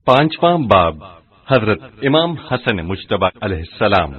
پانچواں باب حضرت امام حسن مجتبی علیہ السلام۔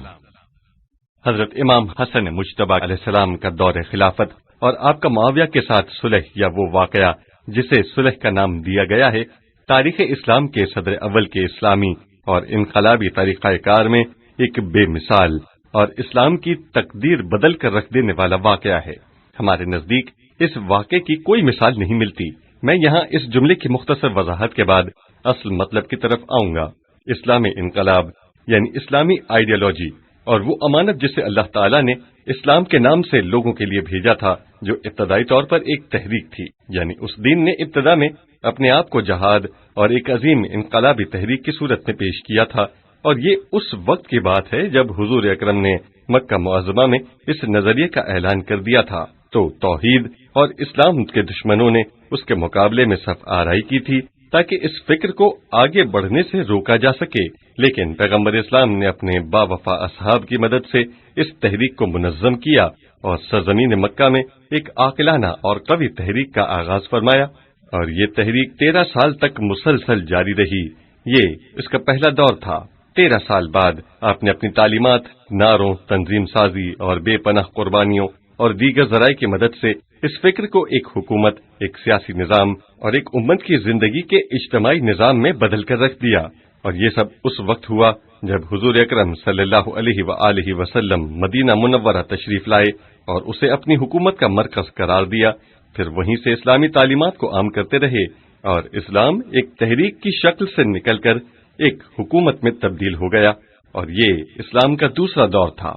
حضرت امام حسن مجتبی علیہ السلام کا دور خلافت اور آپ کا معاویہ کے ساتھ صلح یا وہ واقعہ جسے صلح کا نام دیا گیا ہے، تاریخ اسلام کے صدر اول کے اسلامی اور انقلابی طریقہ کار میں ایک بے مثال اور اسلام کی تقدیر بدل کر رکھ دینے والا واقعہ ہے۔ ہمارے نزدیک اس واقعے کی کوئی مثال نہیں ملتی۔ میں یہاں اس جملے کی مختصر وضاحت کے بعد اصل مطلب کی طرف آؤں گا۔ اسلامی انقلاب یعنی اسلامی آئیڈیالوجی اور وہ امانت جسے اللہ تعالیٰ نے اسلام کے نام سے لوگوں کے لیے بھیجا تھا، جو ابتدائی طور پر ایک تحریک تھی، یعنی اس دین نے ابتدا میں اپنے آپ کو جہاد اور ایک عظیم انقلابی تحریک کی صورت میں پیش کیا تھا، اور یہ اس وقت کی بات ہے جب حضور اکرم نے مکہ معظمہ میں اس نظریے کا اعلان کر دیا تھا، تو توحید اور اسلام کے دشمنوں نے اس کے مقابلے میں صف آرائی کی تھی تاکہ اس فکر کو آگے بڑھنے سے روکا جا سکے۔ لیکن پیغمبر اسلام نے اپنے با وفا اصحاب کی مدد سے اس تحریک کو منظم کیا اور سرزمین مکہ میں ایک عاقلانہ اور قوی تحریک کا آغاز فرمایا، اور یہ تحریک 13 سال تک مسلسل جاری رہی۔ یہ اس کا پہلا دور تھا۔ 13 سال بعد آپ نے اپنی تعلیمات، نعروں، تنظیم سازی اور بے پناہ قربانیوں اور دیگر ذرائع کی مدد سے اس فکر کو ایک حکومت، ایک سیاسی نظام اور ایک امت کی زندگی کے اجتماعی نظام میں بدل کر رکھ دیا، اور یہ سب اس وقت ہوا جب حضور اکرم صلی اللہ علیہ وآلہ وسلم مدینہ منورہ تشریف لائے اور اسے اپنی حکومت کا مرکز قرار دیا۔ پھر وہیں سے اسلامی تعلیمات کو عام کرتے رہے اور اسلام ایک تحریک کی شکل سے نکل کر ایک حکومت میں تبدیل ہو گیا، اور یہ اسلام کا دوسرا دور تھا۔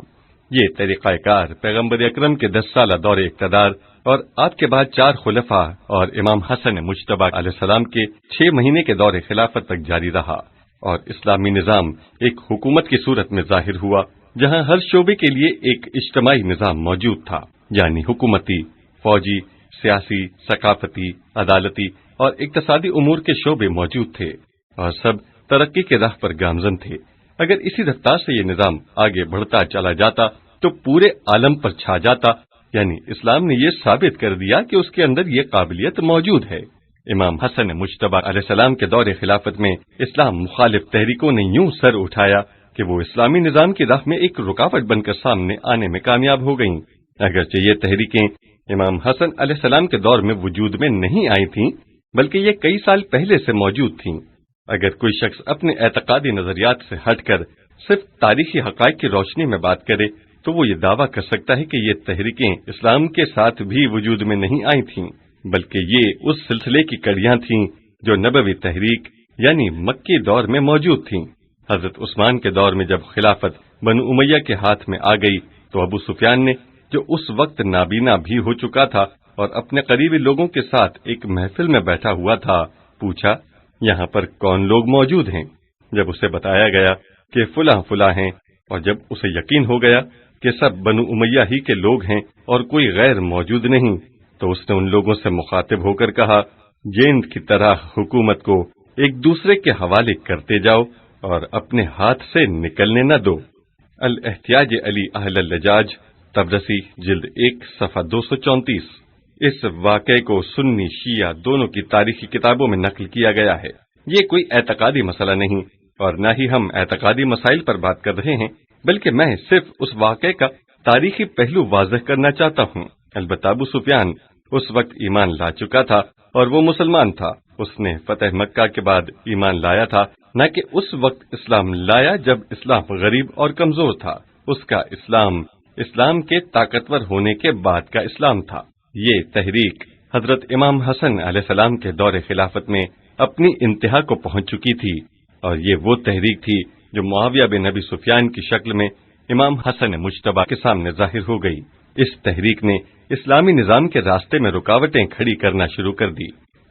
یہ طریقہ کار پیغمبر اکرم کے 10 سالہ دور اقتدار اور آپ کے بعد 4 خلفاء اور امام حسن مجتبی علیہ السلام کے 6 مہینے کے دور خلافت تک جاری رہا، اور اسلامی نظام ایک حکومت کی صورت میں ظاہر ہوا جہاں ہر شعبے کے لیے ایک اجتماعی نظام موجود تھا، یعنی حکومتی، فوجی، سیاسی، ثقافتی، عدالتی اور اقتصادی امور کے شعبے موجود تھے، اور سب ترقی کے راہ پر گامزن تھے۔ اگر اسی رفتار سے یہ نظام آگے بڑھتا چلا جاتا تو پورے عالم پر چھا جاتا، یعنی اسلام نے یہ ثابت کر دیا کہ اس کے اندر یہ قابلیت موجود ہے۔ امام حسن مجتبی علیہ السلام کے دور خلافت میں اسلام مخالف تحریکوں نے یوں سر اٹھایا کہ وہ اسلامی نظام کی راہ میں ایک رکاوٹ بن کر سامنے آنے میں کامیاب ہو گئیں۔ اگرچہ یہ تحریکیں امام حسن علیہ السلام کے دور میں وجود میں نہیں آئی تھیں، بلکہ یہ کئی سال پہلے سے موجود تھیں۔ اگر کوئی شخص اپنے اعتقادی نظریات سے ہٹ کر صرف تاریخی حقائق کی روشنی میں بات کرے تو وہ یہ دعویٰ کر سکتا ہے کہ یہ تحریکیں اسلام کے ساتھ بھی وجود میں نہیں آئی تھیں، بلکہ یہ اس سلسلے کی کڑیاں تھیں جو نبوی تحریک یعنی مکی دور میں موجود تھیں۔ حضرت عثمان کے دور میں جب خلافت بنو امیہ کے ہاتھ میں آ گئی تو ابو سفیان نے، جو اس وقت نابینا بھی ہو چکا تھا اور اپنے قریبی لوگوں کے ساتھ ایک محفل میں بیٹھا ہوا تھا، پوچھا، یہاں پر کون لوگ موجود ہیں؟ جب اسے بتایا گیا کہ فلاں فلاں ہیں، اور جب اسے یقین ہو گیا کہ سب بنو امیہ ہی کے لوگ ہیں اور کوئی غیر موجود نہیں، تو اس نے ان لوگوں سے مخاطب ہو کر کہا، گیند کی طرح حکومت کو ایک دوسرے کے حوالے کرتے جاؤ اور اپنے ہاتھ سے نکلنے نہ دو۔ الاحتیاج علی اہل اللجاج، طبرسی، جلد 1، صفحہ 234۔ اس واقعے کو سنی شیعہ دونوں کی تاریخی کتابوں میں نقل کیا گیا ہے۔ یہ کوئی اعتقادی مسئلہ نہیں، اور نہ ہی ہم اعتقادی مسائل پر بات کر رہے ہیں، بلکہ میں صرف اس واقعے کا تاریخی پہلو واضح کرنا چاہتا ہوں۔ البتہ ابو سفیان اس وقت ایمان لا چکا تھا اور وہ مسلمان تھا۔ اس نے فتح مکہ کے بعد ایمان لایا تھا، نہ کہ اس وقت اسلام لایا جب اسلام غریب اور کمزور تھا۔ اس کا اسلام کے طاقتور ہونے کے بعد کا اسلام تھا۔ یہ تحریک حضرت امام حسن علیہ السلام کے دور خلافت میں اپنی انتہا کو پہنچ چکی تھی، اور یہ وہ تحریک تھی جو معاویہ بن ابی سفیان کی شکل میں امام حسن مجتبی کے سامنے ظاہر ہو گئی۔ اس تحریک نے اسلامی نظام کے راستے میں رکاوٹیں کھڑی کرنا شروع کر دی،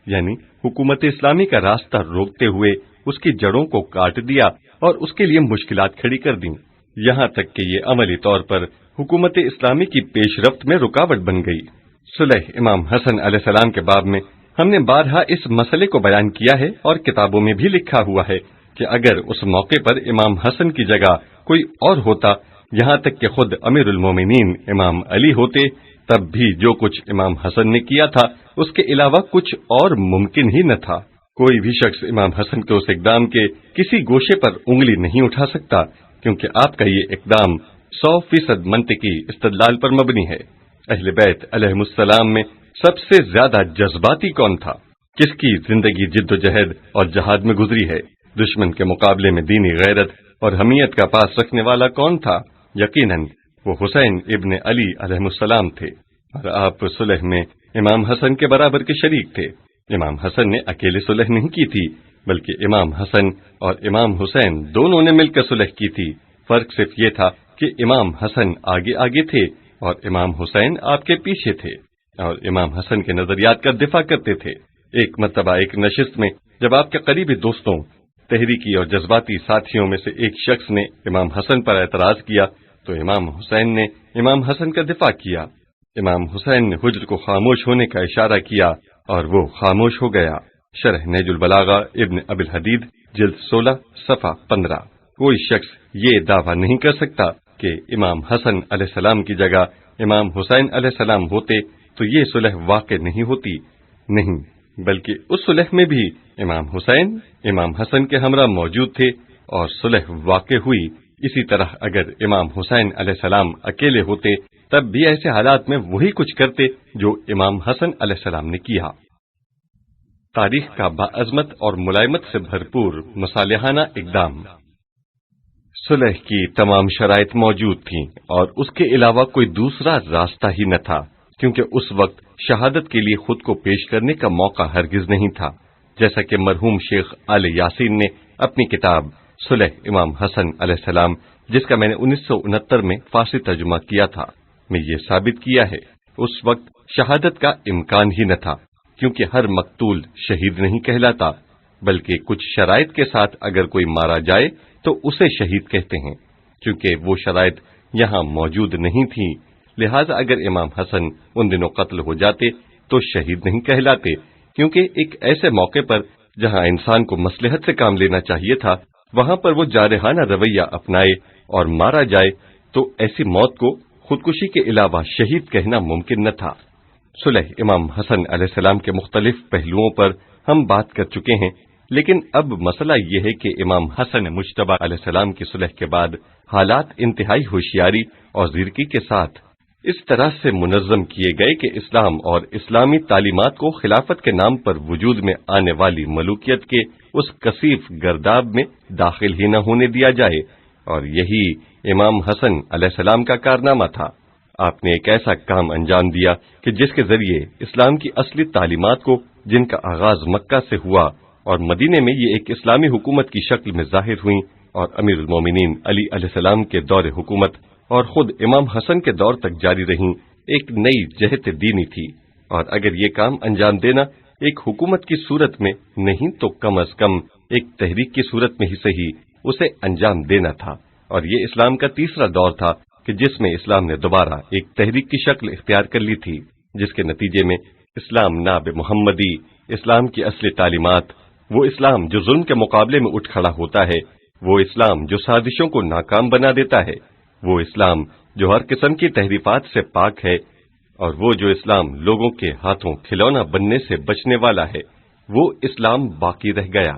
یعنی حکومت اسلامی کا راستہ روکتے ہوئے اس کی جڑوں کو کاٹ دیا اور اس کے لیے مشکلات کھڑی کر دیں، یہاں تک کہ یہ عملی طور پر حکومت اسلامی کی پیش رفت میں رکاوٹ بن گئی۔ صلح امام حسن علیہ السلام کے باب میں ہم نے بارہا اس مسئلے کو بیان کیا ہے، اور کتابوں میں بھی لکھا ہوا ہے کہ اگر اس موقع پر امام حسن کی جگہ کوئی اور ہوتا، یہاں تک کہ خود امیر المومنین امام علی ہوتے، تب بھی جو کچھ امام حسن نے کیا تھا اس کے علاوہ کچھ اور ممکن ہی نہ تھا۔ کوئی بھی شخص امام حسن کے اس اقدام کے کسی گوشے پر انگلی نہیں اٹھا سکتا، کیونکہ آپ کا یہ اقدام 100% منطقی استدلال پر مبنی ہے۔ اہل بیت علیہم السلام میں سب سے زیادہ جذباتی کون تھا؟ کس کی زندگی جد و جہد اور جہاد میں گزری ہے؟ دشمن کے مقابلے میں دینی غیرت اور حمیت کا پاس رکھنے والا کون تھا؟ یقیناً وہ حسین ابن علی علیہ السلام تھے، اور آپ صلح میں امام حسن کے برابر کے شریک تھے۔ امام حسن نے اکیلے صلح نہیں کی تھی، بلکہ امام حسن اور امام حسین دونوں نے مل کر صلح کی تھی۔ فرق صرف یہ تھا کہ امام حسن آگے آگے تھے اور امام حسین آپ کے پیچھے تھے، اور امام حسن کے نظریات کا دفاع کرتے تھے۔ ایک مرتبہ ایک نشست میں جب آپ کے قریبی دوستوں، تحریکی اور جذباتی ساتھیوں میں سے ایک شخص نے امام حسن پر اعتراض کیا تو امام حسین نے امام حسن کا دفاع کیا۔ امام حسین نے حجر کو خاموش ہونے کا اشارہ کیا اور وہ خاموش ہو گیا۔ شرح نہج البلاغہ ابن ابی الحدید جلد 16 صفحہ 15۔ کوئی شخص یہ دعویٰ نہیں کر سکتا کہ امام حسن علیہ السلام کی جگہ امام حسین علیہ السلام ہوتے تو یہ صلح واقع نہیں ہوتی، نہیں، بلکہ اس صلح میں بھی امام حسین امام حسن کے ہمراہ موجود تھے اور صلح واقع ہوئی۔ اسی طرح اگر امام حسین علیہ السلام اکیلے ہوتے تب بھی ایسے حالات میں وہی کچھ کرتے جو امام حسن علیہ السلام نے کیا۔ تاریخ کا باعظمت اور ملائمت سے بھرپور مصالحانہ اقدام۔ صلح کی تمام شرائط موجود تھیں اور اس کے علاوہ کوئی دوسرا راستہ ہی نہ تھا، کیونکہ اس وقت شہادت کے لیے خود کو پیش کرنے کا موقع ہرگز نہیں تھا، جیسا کہ مرحوم شیخ آل یاسین نے اپنی کتاب صلح امام حسن علیہ السلام، جس کا میں نے 1969 میں فارسی ترجمہ کیا تھا، میں یہ ثابت کیا ہے۔ اس وقت شہادت کا امکان ہی نہ تھا، کیونکہ ہر مقتول شہید نہیں کہلاتا، بلکہ کچھ شرائط کے ساتھ اگر کوئی مارا جائے تو اسے شہید کہتے ہیں۔ چونکہ وہ شرائط یہاں موجود نہیں تھیں، لہذا اگر امام حسن ان دنوں قتل ہو جاتے تو شہید نہیں کہلاتے، کیونکہ ایک ایسے موقع پر جہاں انسان کو مصلحت سے کام لینا چاہیے تھا، وہاں پر وہ جارحانہ رویہ اپنائے اور مارا جائے تو ایسی موت کو خودکشی کے علاوہ شہید کہنا ممکن نہ تھا۔ صلح امام حسن علیہ السلام کے مختلف پہلوؤں پر ہم بات کر چکے ہیں، لیکن اب مسئلہ یہ ہے کہ امام حسن مجتبی علیہ السلام کی صلح کے بعد حالات انتہائی ہوشیاری اور زیرکی کے ساتھ اس طرح سے منظم کیے گئے کہ اسلام اور اسلامی تعلیمات کو خلافت کے نام پر وجود میں آنے والی ملوکیت کے اس کثیف گرداب میں داخل ہی نہ ہونے دیا جائے، اور یہی امام حسن علیہ السلام کا کارنامہ تھا۔ آپ نے ایک ایسا کام انجام دیا کہ جس کے ذریعے اسلام کی اصلی تعلیمات کو، جن کا آغاز مکہ سے ہوا اور مدینے میں یہ ایک اسلامی حکومت کی شکل میں ظاہر ہوئیں، اور امیر المومنین علی علیہ السلام کے دور حکومت اور خود امام حسن کے دور تک جاری رہیں، ایک نئی جہت دینی تھی، اور اگر یہ کام انجام دینا ایک حکومت کی صورت میں نہیں تو کم از کم ایک تحریک کی صورت میں ہی صحیح اسے انجام دینا تھا۔ اور یہ اسلام کا تیسرا دور تھا کہ جس میں اسلام نے دوبارہ ایک تحریک کی شکل اختیار کر لی تھی، جس کے نتیجے میں اسلام ناب محمدی، اسلام کی اصلی تعلیمات، وہ اسلام جو ظلم کے مقابلے میں اٹھ کھڑا ہوتا ہے، وہ اسلام جو سازشوں کو ناکام بنا دیتا ہے، وہ اسلام جو ہر قسم کی تحریفات سے پاک ہے، اور وہ جو اسلام لوگوں کے ہاتھوں کھلونا بننے سے بچنے والا ہے، وہ اسلام باقی رہ گیا۔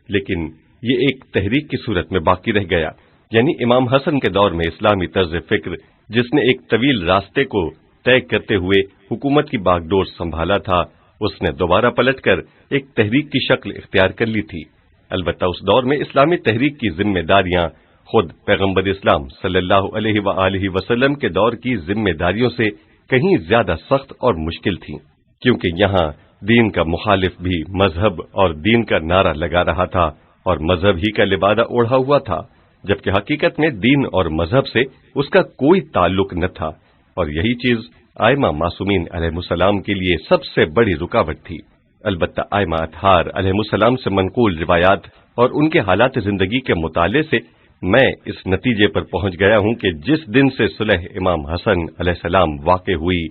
لیکن یہ ایک تحریک کی صورت میں باقی رہ گیا، یعنی امام حسن کے دور میں اسلامی طرز فکر جس نے ایک طویل راستے کو طے کرتے ہوئے حکومت کی باغ ڈور سنبھالا تھا، اس نے دوبارہ پلٹ کر ایک تحریک کی شکل اختیار کر لی تھی۔ البتہ اس دور میں اسلامی تحریک کی ذمہ داریاں خود پیغمبر اسلام صلی اللہ علیہ وآلہ وسلم کے دور کی ذمہ داریوں سے کہیں زیادہ سخت اور مشکل تھیں، کیونکہ یہاں دین کا مخالف بھی مذہب اور دین کا نعرہ لگا رہا تھا اور مذہب ہی کا لبادہ اوڑھا ہوا تھا، جبکہ حقیقت میں دین اور مذہب سے اس کا کوئی تعلق نہ تھا، اور یہی چیز ائمہ معصومین علیہ السلام کے لیے سب سے بڑی رکاوٹ تھی۔ البتہ ائمہ اطہار علیہ السلام سے منقول روایات اور ان کے حالات زندگی کے مطالعے سے میں اس نتیجے پر پہنچ گیا ہوں کہ جس دن سے صلح امام حسن علیہ السلام واقع ہوئی،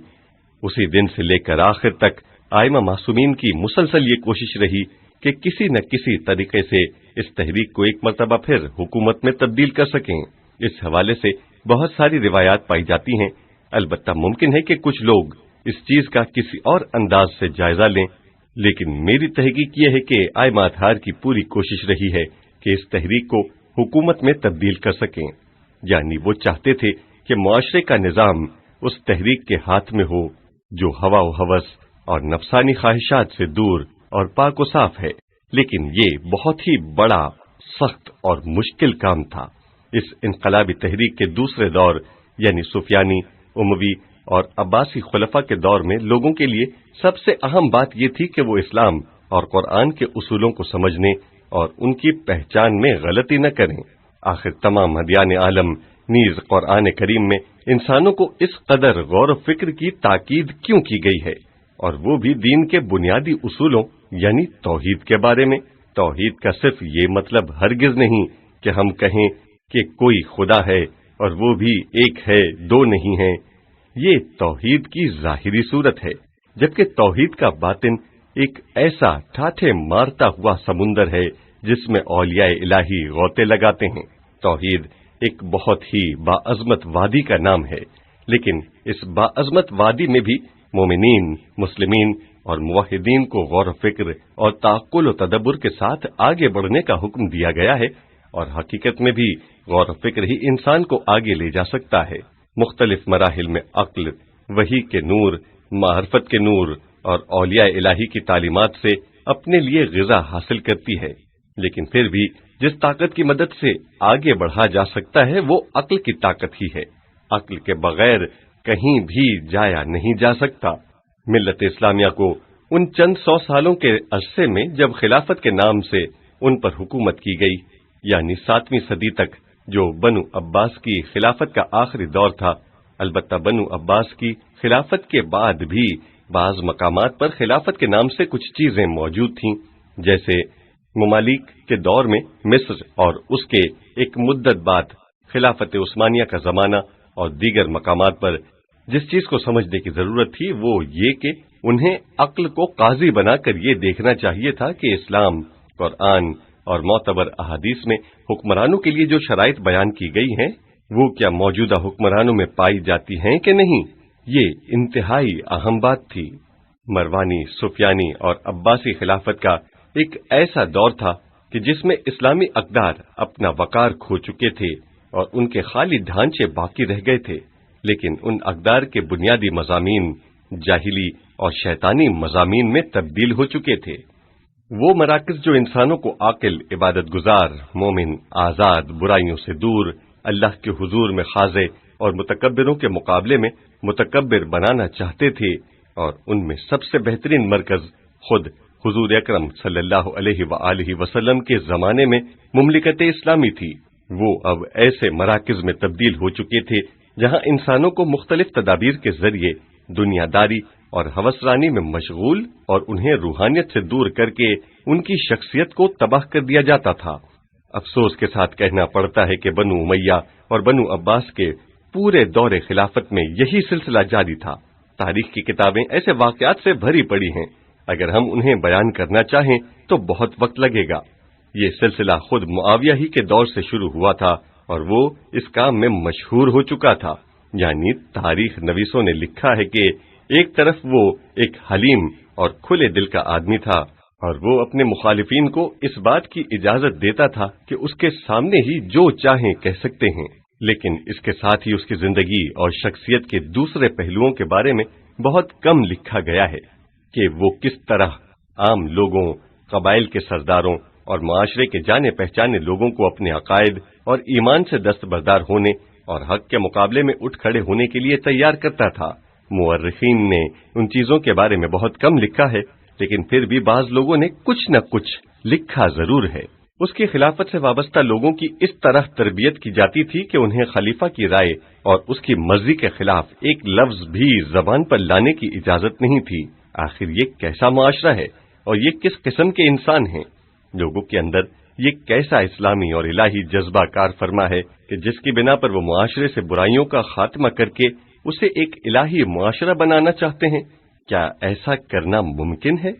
اسی دن سے لے کر آخر تک ائمہ معصومین کی مسلسل یہ کوشش رہی کہ کسی نہ کسی طریقے سے اس تحریک کو ایک مرتبہ پھر حکومت میں تبدیل کر سکیں۔ اس حوالے سے بہت ساری روایات پائی جاتی ہیں، البتہ ممکن ہے کہ کچھ لوگ اس چیز کا کسی اور انداز سے جائزہ لیں لیکن میری تحقیق یہ ہے کہ ائمہ اطہار کی پوری کوشش رہی ہے کہ اس تحریک کو حکومت میں تبدیل کر سکیں، یعنی وہ چاہتے تھے کہ معاشرے کا نظام اس تحریک کے ہاتھ میں ہو جو ہوا و ہوس اور نفسانی خواہشات سے دور اور پاک و صاف ہے۔ لیکن یہ بہت ہی بڑا، سخت اور مشکل کام تھا۔ اس انقلابی تحریک کے دوسرے دور یعنی سفیانی، اموی اور عباسی خلفاء کے دور میں لوگوں کے لیے سب سے اہم بات یہ تھی کہ وہ اسلام اور قرآن کے اصولوں کو سمجھنے اور ان کی پہچان میں غلطی نہ کریں۔ آخر تمام ادیان عالم نیز قرآن کریم میں انسانوں کو اس قدر غور و فکر کی تاکید کیوں کی گئی ہے، اور وہ بھی دین کے بنیادی اصولوں یعنی توحید کے بارے میں۔ توحید کا صرف یہ مطلب ہرگز نہیں کہ ہم کہیں کہ کوئی خدا ہے اور وہ بھی ایک ہے، دو نہیں ہیں۔ یہ توحید کی ظاہری صورت ہے، جبکہ توحید کا باطن ایک ایسا ٹھاٹھے مارتا ہوا سمندر ہے جس میں اولیاء الہی غوطے لگاتے ہیں۔ توحید ایک بہت ہی باعظمت وادی کا نام ہے، لیکن اس باعظمت وادی میں بھی مومنین، مسلمین اور موحدین کو غور و فکر اور تعقل و تدبر کے ساتھ آگے بڑھنے کا حکم دیا گیا ہے، اور حقیقت میں بھی غور و فکر ہی انسان کو آگے لے جا سکتا ہے۔ مختلف مراحل میں عقل وحی کے نور، معرفت کے نور اور اولیاء الہی کی تعلیمات سے اپنے لیے غذا حاصل کرتی ہے، لیکن پھر بھی جس طاقت کی مدد سے آگے بڑھا جا سکتا ہے وہ عقل کی طاقت ہی ہے۔ عقل کے بغیر کہیں بھی جایا نہیں جا سکتا۔ ملت اسلامیہ کو ان چند 100 سالوں کے عرصے میں جب خلافت کے نام سے ان پر حکومت کی گئی، یعنی 7ویں صدی تک، جو بنو عباس کی خلافت کا آخری دور تھا۔ البتہ بنو عباس کی خلافت کے بعد بھی بعض مقامات پر خلافت کے نام سے کچھ چیزیں موجود تھیں، جیسے ممالک کے دور میں مصر اور اس کے ایک مدت بعد خلافت عثمانیہ کا زمانہ، اور دیگر مقامات پر جس چیز کو سمجھنے کی ضرورت تھی وہ یہ کہ انہیں عقل کو قاضی بنا کر یہ دیکھنا چاہیے تھا کہ اسلام، قرآن اور معتبر احادیث میں حکمرانوں کے لیے جو شرائط بیان کی گئی ہیں وہ کیا موجودہ حکمرانوں میں پائی جاتی ہیں کہ نہیں۔ یہ انتہائی اہم بات تھی۔ مروانی، سفیانی اور عباسی خلافت کا ایک ایسا دور تھا کہ جس میں اسلامی اقدار اپنا وقار کھو چکے تھے اور ان کے خالی ڈھانچے باقی رہ گئے تھے، لیکن ان اقدار کے بنیادی مضامین جاہلی اور شیطانی مضامین میں تبدیل ہو چکے تھے۔ وہ مراکز جو انسانوں کو عاقل، عبادت گزار، مومن، آزاد، برائیوں سے دور، اللہ کے حضور میں خاضع اور متکبروں کے مقابلے میں متکبر بنانا چاہتے تھے، اور ان میں سب سے بہترین مرکز خود حضور اکرم صلی اللہ علیہ وآلہ وسلم کے زمانے میں مملکت اسلامی تھی۔ وہ اب ایسے مراکز میں تبدیل ہو چکے تھے جہاں انسانوں کو مختلف تدابیر کے ذریعے دنیا داری اور ہوسرانی میں مشغول اور انہیں روحانیت سے دور کر کے ان کی شخصیت کو تباہ کر دیا جاتا تھا۔ افسوس کے ساتھ کہنا پڑتا ہے کہ بنو امیہ اور بنو عباس کے پورے دور خلافت میں یہی سلسلہ جاری تھا۔ تاریخ کی کتابیں ایسے واقعات سے بھری پڑی ہیں، اگر ہم انہیں بیان کرنا چاہیں تو بہت وقت لگے گا۔ یہ سلسلہ خود معاویہ ہی کے دور سے شروع ہوا تھا اور وہ اس کام میں مشہور ہو چکا تھا، یعنی تاریخ نویسوں نے لکھا ہے کہ ایک طرف وہ ایک حلیم اور کھلے دل کا آدمی تھا، اور وہ اپنے مخالفین کو اس بات کی اجازت دیتا تھا کہ اس کے سامنے ہی جو چاہیں کہہ سکتے ہیں، لیکن اس کے ساتھ ہی اس کی زندگی اور شخصیت کے دوسرے پہلوؤں کے بارے میں بہت کم لکھا گیا ہے کہ وہ کس طرح عام لوگوں، قبائل کے سرداروں اور معاشرے کے جانے پہچانے لوگوں کو اپنے عقائد اور ایمان سے دستبردار ہونے اور حق کے مقابلے میں اٹھ کھڑے ہونے کے لیے تیار کرتا تھا۔ مورخین نے ان چیزوں کے بارے میں بہت کم لکھا ہے، لیکن پھر بھی بعض لوگوں نے کچھ نہ کچھ لکھا ضرور ہے۔ اس کی خلافت سے وابستہ لوگوں کی اس طرح تربیت کی جاتی تھی کہ انہیں خلیفہ کی رائے اور اس کی مرضی کے خلاف ایک لفظ بھی زبان پر لانے کی اجازت نہیں تھی۔ آخر یہ کیسا معاشرہ ہے اور یہ کس قسم کے انسان ہیں؟ لوگوں کے اندر یہ کیسا اسلامی اور الہی جذبہ کار فرما ہے کہ جس کی بنا پر وہ معاشرے سے برائیوں کا خاتمہ کر کے اسے ایک الہی معاشرہ بنانا چاہتے ہیں؟ کیا ایسا کرنا ممکن ہے؟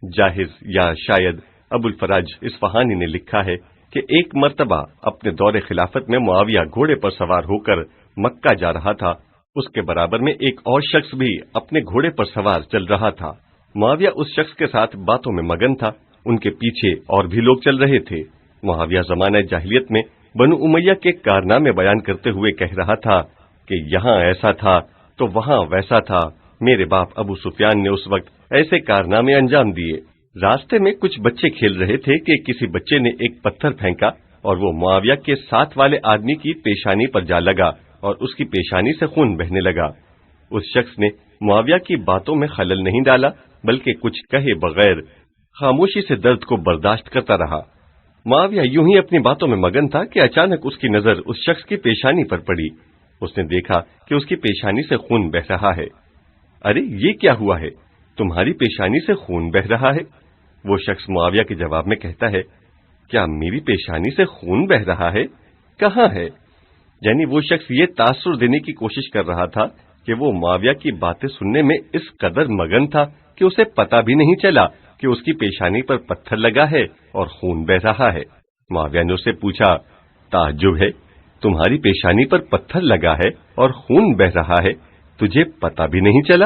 جاہز یا شاید ابو الفرج اصفہانی نے لکھا ہے کہ ایک مرتبہ اپنے دور خلافت میں معاویہ گھوڑے پر سوار ہو کر مکہ جا رہا تھا، اس کے برابر میں ایک اور شخص بھی اپنے گھوڑے پر سوار چل رہا تھا۔ معاویہ اس شخص کے ساتھ باتوں میں مگن تھا، ان کے پیچھے اور بھی لوگ چل رہے تھے۔ معاویہ زمانہ جاہلیت میں بنو امیہ کے کارنامے بیان کرتے ہوئے کہہ رہا تھا کہ یہاں ایسا تھا تو وہاں ویسا تھا، میرے باپ ابو سفیان نے اس وقت ایسے کارنامے انجام دیے۔ راستے میں کچھ بچے کھیل رہے تھے کہ کسی بچے نے ایک پتھر پھینکا اور وہ معاویہ کے ساتھ والے آدمی کی پیشانی پر جا لگا اور اس کی پیشانی سے خون بہنے لگا۔ اس شخص نے معاویہ کی باتوں میں خلل نہیں ڈالا، بلکہ کچھ کہے بغیر خاموشی سے درد کو برداشت کرتا رہا۔ معاویہ یوں ہی اپنی باتوں میں مگن تھا کہ اچانک اس کی نظر اس شخص کی پیشانی پر پڑی۔ اس نے دیکھا کہ اس کی پیشانی سے خون بہ رہا ہے۔ ارے یہ کیا ہوا ہے؟ تمہاری پیشانی سے خون بہ رہا ہے؟ وہ شخص معاویہ کے جواب میں کہتا ہے، کیا میری پیشانی سے خون بہ رہا ہے؟ کہاں ہے؟ یعنی وہ شخص یہ تاثر دینے کی کوشش کر رہا تھا کہ وہ معاویہ کی باتیں سننے میں اس قدر مگن تھا کہ اسے پتہ بھی نہیں چلا کہ اس کی پیشانی پر پتھر لگا ہے اور خون بہ رہا ہے۔ معاویہ نے اس سے پوچھا، تعجب ہے، تمہاری پیشانی پر پتھر لگا ہے اور خون بہ رہا ہے، تجھے پتہ بھی نہیں چلا؟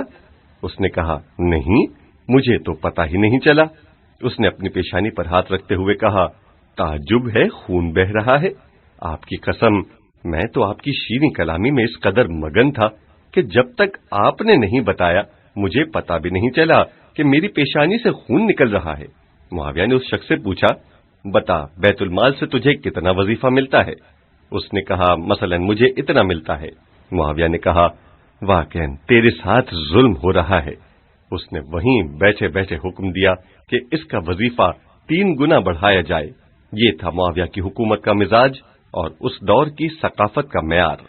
اس نے کہا، نہیں، مجھے تو پتہ ہی نہیں چلا۔ اس نے اپنی پیشانی پر ہاتھ رکھتے ہوئے کہا، تعجب ہے، خون بہ رہا ہے؟ آپ کی قسم، میں تو آپ کی شیریں کلامی میں اس قدر مگن تھا کہ جب تک آپ نے نہیں بتایا مجھے پتہ بھی نہیں چلا کہ میری پیشانی سے خون نکل رہا ہے۔ معاویہ نے اس شخص سے پوچھا، بتا، بیت المال سے تجھے کتنا وظیفہ ملتا ہے؟ اس نے کہا، مثلا مجھے اتنا ملتا ہے۔ معاویہ نے کہا، واقعا تیرے ساتھ ظلم ہو رہا ہے۔ اس نے وہیں بیٹھے بیٹھے حکم دیا کہ اس کا وظیفہ 3 گنا بڑھایا جائے۔ یہ تھا معاویہ کی حکومت کا مزاج اور اس دور کی ثقافت کا معیار۔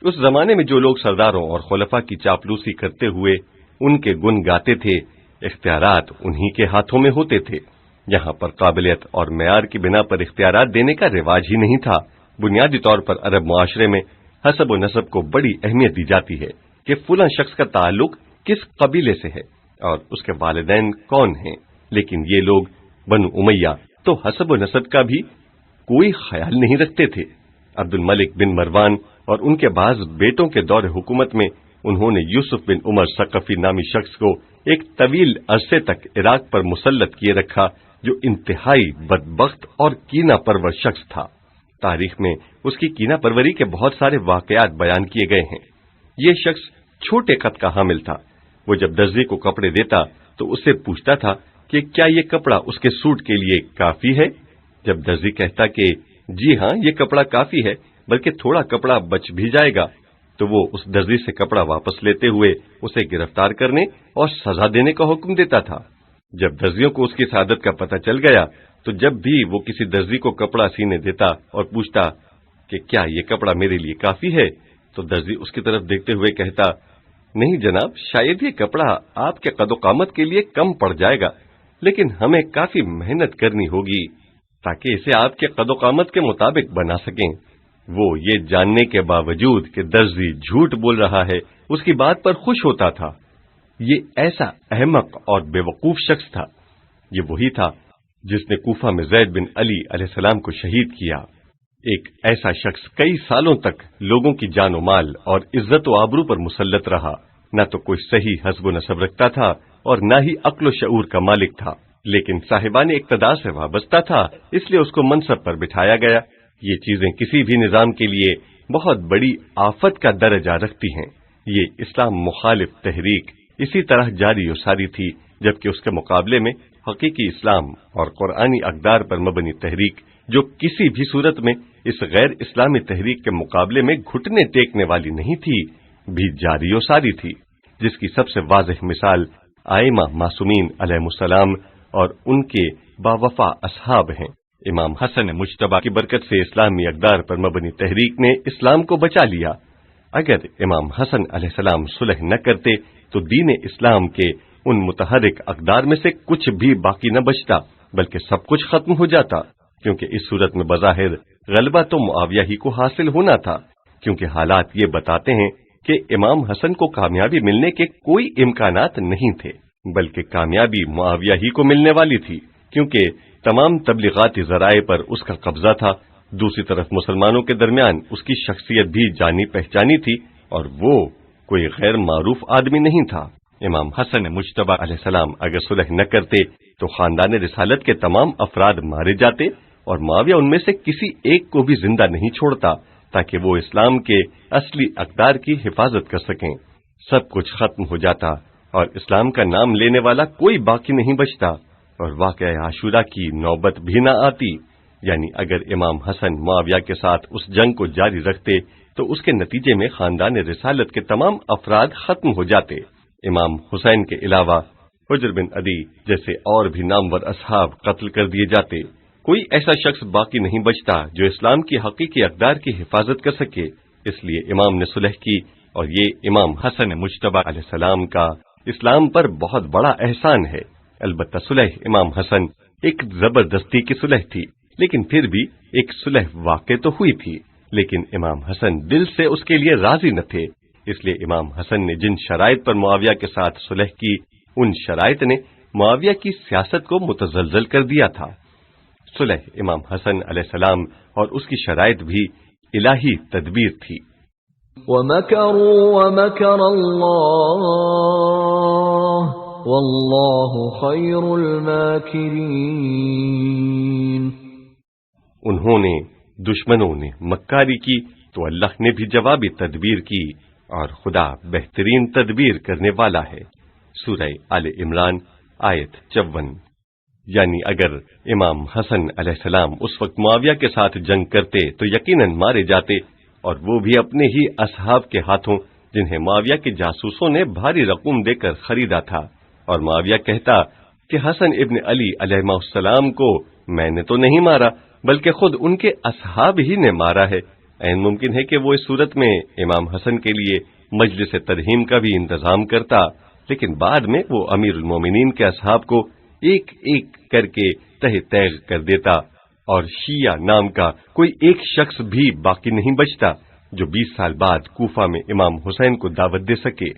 اس زمانے میں جو لوگ سرداروں اور خلفاء کی چاپلوسی کرتے ہوئے ان کے گن گاتے تھے، اختیارات انہی کے ہاتھوں میں ہوتے تھے۔ یہاں پر قابلیت اور معیار کی بنا پر اختیارات دینے کا رواج ہی نہیں تھا۔ بنیادی طور پر عرب معاشرے میں حسب و نسب کو بڑی اہمیت دی جاتی ہے کہ فلاں شخص کا تعلق کس قبیلے سے ہے اور اس کے والدین کون ہیں، لیکن یہ لوگ بنو امیہ تو حسب و نسب کا بھی کوئی خیال نہیں رکھتے تھے۔ عبد الملک بن مروان اور ان کے بعض بیٹوں کے دور حکومت میں انہوں نے یوسف بن عمر ثقفی نامی شخص کو ایک طویل عرصے تک عراق پر مسلط کیے رکھا، جو انتہائی بدبخت اور کینہ پرور شخص تھا۔ تاریخ میں اس کی کینہ پروری کے بہت سارے واقعات بیان کیے گئے ہیں۔ یہ شخص چھوٹے قد کا حامل تھا۔ وہ جب درزی کو کپڑے دیتا تو اس سے پوچھتا تھا کہ کیا یہ کپڑا اس کے سوٹ کے لیے کافی ہے؟ جب درزی کہتا کہ جی ہاں یہ کپڑا کافی ہے، بلکہ تھوڑا کپڑا بچ بھی جائے گا، تو وہ اس درزی سے کپڑا واپس لیتے ہوئے اسے گرفتار کرنے اور سزا دینے کا حکم دیتا تھا۔ جب درزیوں کو اس کی سعادت کا پتہ چل گیا تو جب بھی وہ کسی درزی کو کپڑا سینے دیتا اور پوچھتا کہ کیا یہ کپڑا میرے لیے کافی ہے، تو درزی اس کی طرف دیکھتے ہوئے کہتا، نہیں جناب، شاید یہ کپڑا آپ کے قد و قامت کے لیے کم پڑ جائے گا، لیکن ہمیں کافی محنت کرنی ہوگی تاکہ اسے آپ کے قد و قامت کے مطابق بنا سکیں۔ وہ یہ جاننے کے باوجود کہ درزی جھوٹ بول رہا ہے اس کی بات پر خوش ہوتا تھا۔ یہ ایسا احمق اور بے وقوف شخص تھا۔ یہ وہی تھا جس نے کوفہ میں زید بن علی علیہ السلام کو شہید کیا۔ ایک ایسا شخص کئی سالوں تک لوگوں کی جان و مال اور عزت و آبرو پر مسلط رہا۔ نہ تو کوئی صحیح حسب و نسب رکھتا تھا اور نہ ہی عقل و شعور کا مالک تھا، لیکن صاحبان اقتدار سے وابستہ تھا، اس لیے اس کو منصب پر بٹھایا گیا۔ یہ چیزیں کسی بھی نظام کے لیے بہت بڑی آفت کا درجہ رکھتی ہیں۔ یہ اسلام مخالف تحریک اسی طرح جاری و ساری تھی، جبکہ اس کے مقابلے میں حقیقی اسلام اور قرآنی اقدار پر مبنی تحریک، جو کسی بھی صورت میں اس غیر اسلامی تحریک کے مقابلے میں گھٹنے ٹیکنے والی نہیں تھی، بھی جاری و ساری تھی، جس کی سب سے واضح مثال ائمہ معصومین علیہ السلام اور ان کے باوفا اصحاب ہیں۔ امام حسن مجتبی کی برکت سے اسلامی اقدار پر مبنی تحریک نے اسلام کو بچا لیا۔ اگر امام حسن علیہ السلام صلح نہ کرتے تو دین اسلام کے ان متحرک اقدار میں سے کچھ بھی باقی نہ بچتا، بلکہ سب کچھ ختم ہو جاتا، کیونکہ اس صورت میں بظاہر غلبہ تو معاویہ ہی کو حاصل ہونا تھا، کیونکہ حالات یہ بتاتے ہیں کہ امام حسن کو کامیابی ملنے کے کوئی امکانات نہیں تھے، بلکہ کامیابی معاویہ ہی کو ملنے والی تھی، کیونکہ تمام تبلیغاتی ذرائع پر اس کا قبضہ تھا۔ دوسری طرف مسلمانوں کے درمیان اس کی شخصیت بھی جانی پہچانی تھی، اور وہ کوئی غیر معروف آدمی نہیں تھا۔ امام حسن مجتبی علیہ السلام اگر صلح نہ کرتے تو خاندان رسالت کے تمام افراد مارے جاتے اور معاویہ ان میں سے کسی ایک کو بھی زندہ نہیں چھوڑتا تاکہ وہ اسلام کے اصلی اقدار کی حفاظت کر سکیں۔ سب کچھ ختم ہو جاتا اور اسلام کا نام لینے والا کوئی باقی نہیں بچتا اور واقعہ عاشورہ کی نوبت بھی نہ آتی۔ یعنی اگر امام حسن معاویہ کے ساتھ اس جنگ کو جاری رکھتے تو اس کے نتیجے میں خاندان رسالت کے تمام افراد ختم ہو جاتے۔ امام حسین کے علاوہ حجر بن عدی جیسے اور بھی نامور اصحاب قتل کر دیے جاتے۔ کوئی ایسا شخص باقی نہیں بچتا جو اسلام کی حقیقی اقدار کی حفاظت کر سکے۔ اس لیے امام نے صلح کی اور یہ امام حسن مجتبی علیہ السلام کا اسلام پر بہت بڑا احسان ہے۔ البتہ صلح امام حسن ایک زبردستی کی صلح تھی، لیکن پھر بھی ایک صلح واقع تو ہوئی تھی، لیکن امام حسن دل سے اس کے لیے راضی نہ تھے۔ اس لیے امام حسن نے جن شرائط پر معاویہ کے ساتھ صلح کی، ان شرائط نے معاویہ کی سیاست کو متزلزل کر دیا تھا۔ صلح امام حسن علیہ السلام اور اس کی شرائط بھی الہی تدبیر تھی۔ وَمَكَرُوا وَمَكَرَ اللَّهُ وَاللَّهُ خَيْرُ الْمَاكِرِينَ۔ انہوں نے دشمنوں نے مکاری کی تو اللہ نے بھی جوابی تدبیر کی اور خدا بہترین تدبیر کرنے والا ہے۔ سورہ آل عمران آیت 54۔ یعنی اگر امام حسن علیہ السلام اس وقت معاویہ کے ساتھ جنگ کرتے تو یقیناً مارے جاتے، اور وہ بھی اپنے ہی اصحاب کے ہاتھوں جنہیں معاویہ کے جاسوسوں نے بھاری رقم دے کر خریدا تھا، اور معاویہ کہتا کہ حسن ابن علی علیہ السلام کو میں نے تو نہیں مارا بلکہ خود ان کے اصحاب ہی نے مارا ہے۔ عین ممکن ہے کہ وہ اس صورت میں امام حسن کے لیے مجلس ترحیم کا بھی انتظام کرتا، لیکن بعد میں وہ امیر المومنین کے اصحاب کو ایک ایک کر کے تہ تیغ کر دیتا، اور شیعہ نام کا کوئی ایک شخص بھی باقی نہیں بچتا جو 20 سال بعد کوفہ میں امام حسین کو دعوت دے سکے۔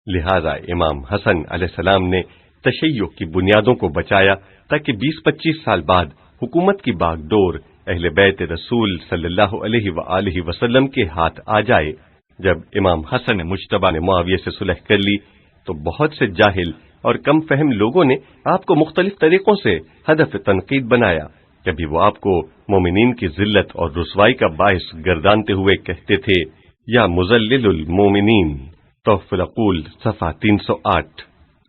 لہذا امام حسن علیہ السلام نے تشیع کی بنیادوں کو بچایا تاکہ 20-25 سال بعد حکومت کی باغ ڈور اہل بیت رسول صلی اللہ علیہ وآلہ وسلم کے ہاتھ آ جائے۔ جب امام حسن مجتبی نے معاویہ سے صلح کر لی تو بہت سے جاہل اور کم فہم لوگوں نے آپ کو مختلف طریقوں سے ہدف تنقید بنایا۔ کبھی وہ آپ کو مومنین کی ذلت اور رسوائی کا باعث گردانتے ہوئے کہتے تھے، یا مذلل المومنین، تحف العقول صفحہ 308۔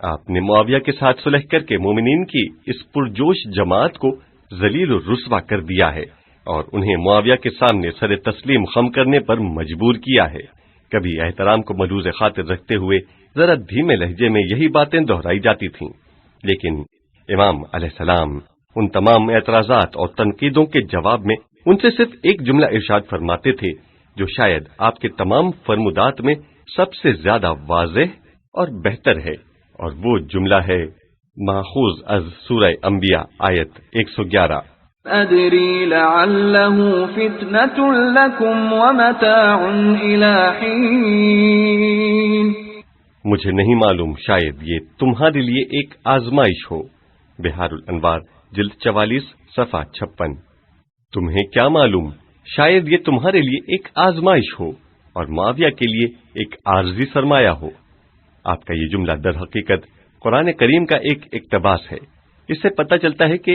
آپ نے معاویہ کے ساتھ صلح کر کے مومنین کی اس پرجوش جماعت کو ذلیل و رسوا کر دیا ہے اور انہیں معاویہ کے سامنے سر تسلیم خم کرنے پر مجبور کیا ہے۔ کبھی احترام کو ملوز خاطر رکھتے ہوئے ذرا دھیمے لہجے میں یہی باتیں دہرائی جاتی تھیں، لیکن امام علیہ السلام ان تمام اعتراضات اور تنقیدوں کے جواب میں ان سے صرف ایک جملہ ارشاد فرماتے تھے جو شاید آپ کے تمام فرمودات میں سب سے زیادہ واضح اور بہتر ہے، اور وہ جملہ ہے ماخوذ از سورہ انبیاء آیت 111۔ أَدْرِي لَعَلَّهُ فِتْنَةٌ لَكُمْ وَمَتَاعٌ إِلَى حِينٍ۔ مجھے نہیں معلوم، شاید یہ تمہارے لیے ایک آزمائش ہو۔ بہار الانوار جلد 44 صفحہ 56۔ تمہیں کیا معلوم، شاید یہ تمہارے لیے ایک آزمائش ہو اور معاویہ کے لیے ایک عارضی سرمایہ ہو۔ آپ کا یہ جملہ در حقیقت قرآن کریم کا ایک اقتباس ہے۔ اس سے پتہ چلتا ہے کہ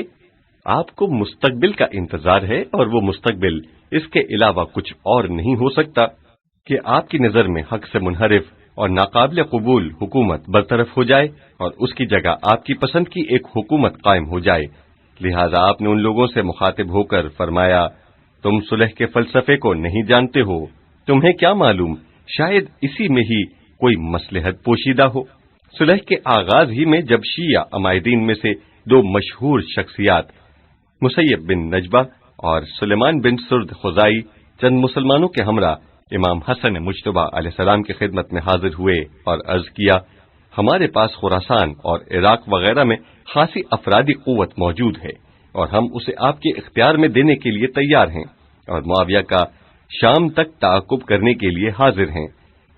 آپ کو مستقبل کا انتظار ہے، اور وہ مستقبل اس کے علاوہ کچھ اور نہیں ہو سکتا کہ آپ کی نظر میں حق سے منحرف اور ناقابل قبول حکومت برطرف ہو جائے اور اس کی جگہ آپ کی پسند کی ایک حکومت قائم ہو جائے۔ لہذا آپ نے ان لوگوں سے مخاطب ہو کر فرمایا، تم صلح کے فلسفے کو نہیں جانتے ہو، تمہیں کیا معلوم، شاید اسی میں ہی کوئی مصلحت پوشیدہ ہو۔ صلح کے آغاز ہی میں جب شیعہ عمائدین میں سے دو مشہور شخصیات مسیب بن نجبہ اور سلیمان بن سرد خزائی چند مسلمانوں کے ہمراہ امام حسن مجتبی علیہ السلام کی خدمت میں حاضر ہوئے اور عرض کیا، ہمارے پاس خراسان اور عراق وغیرہ میں خاصی افرادی قوت موجود ہے اور ہم اسے آپ کے اختیار میں دینے کے لیے تیار ہیں اور معاویہ کا شام تک تعاقب کرنے کے لیے حاضر ہیں۔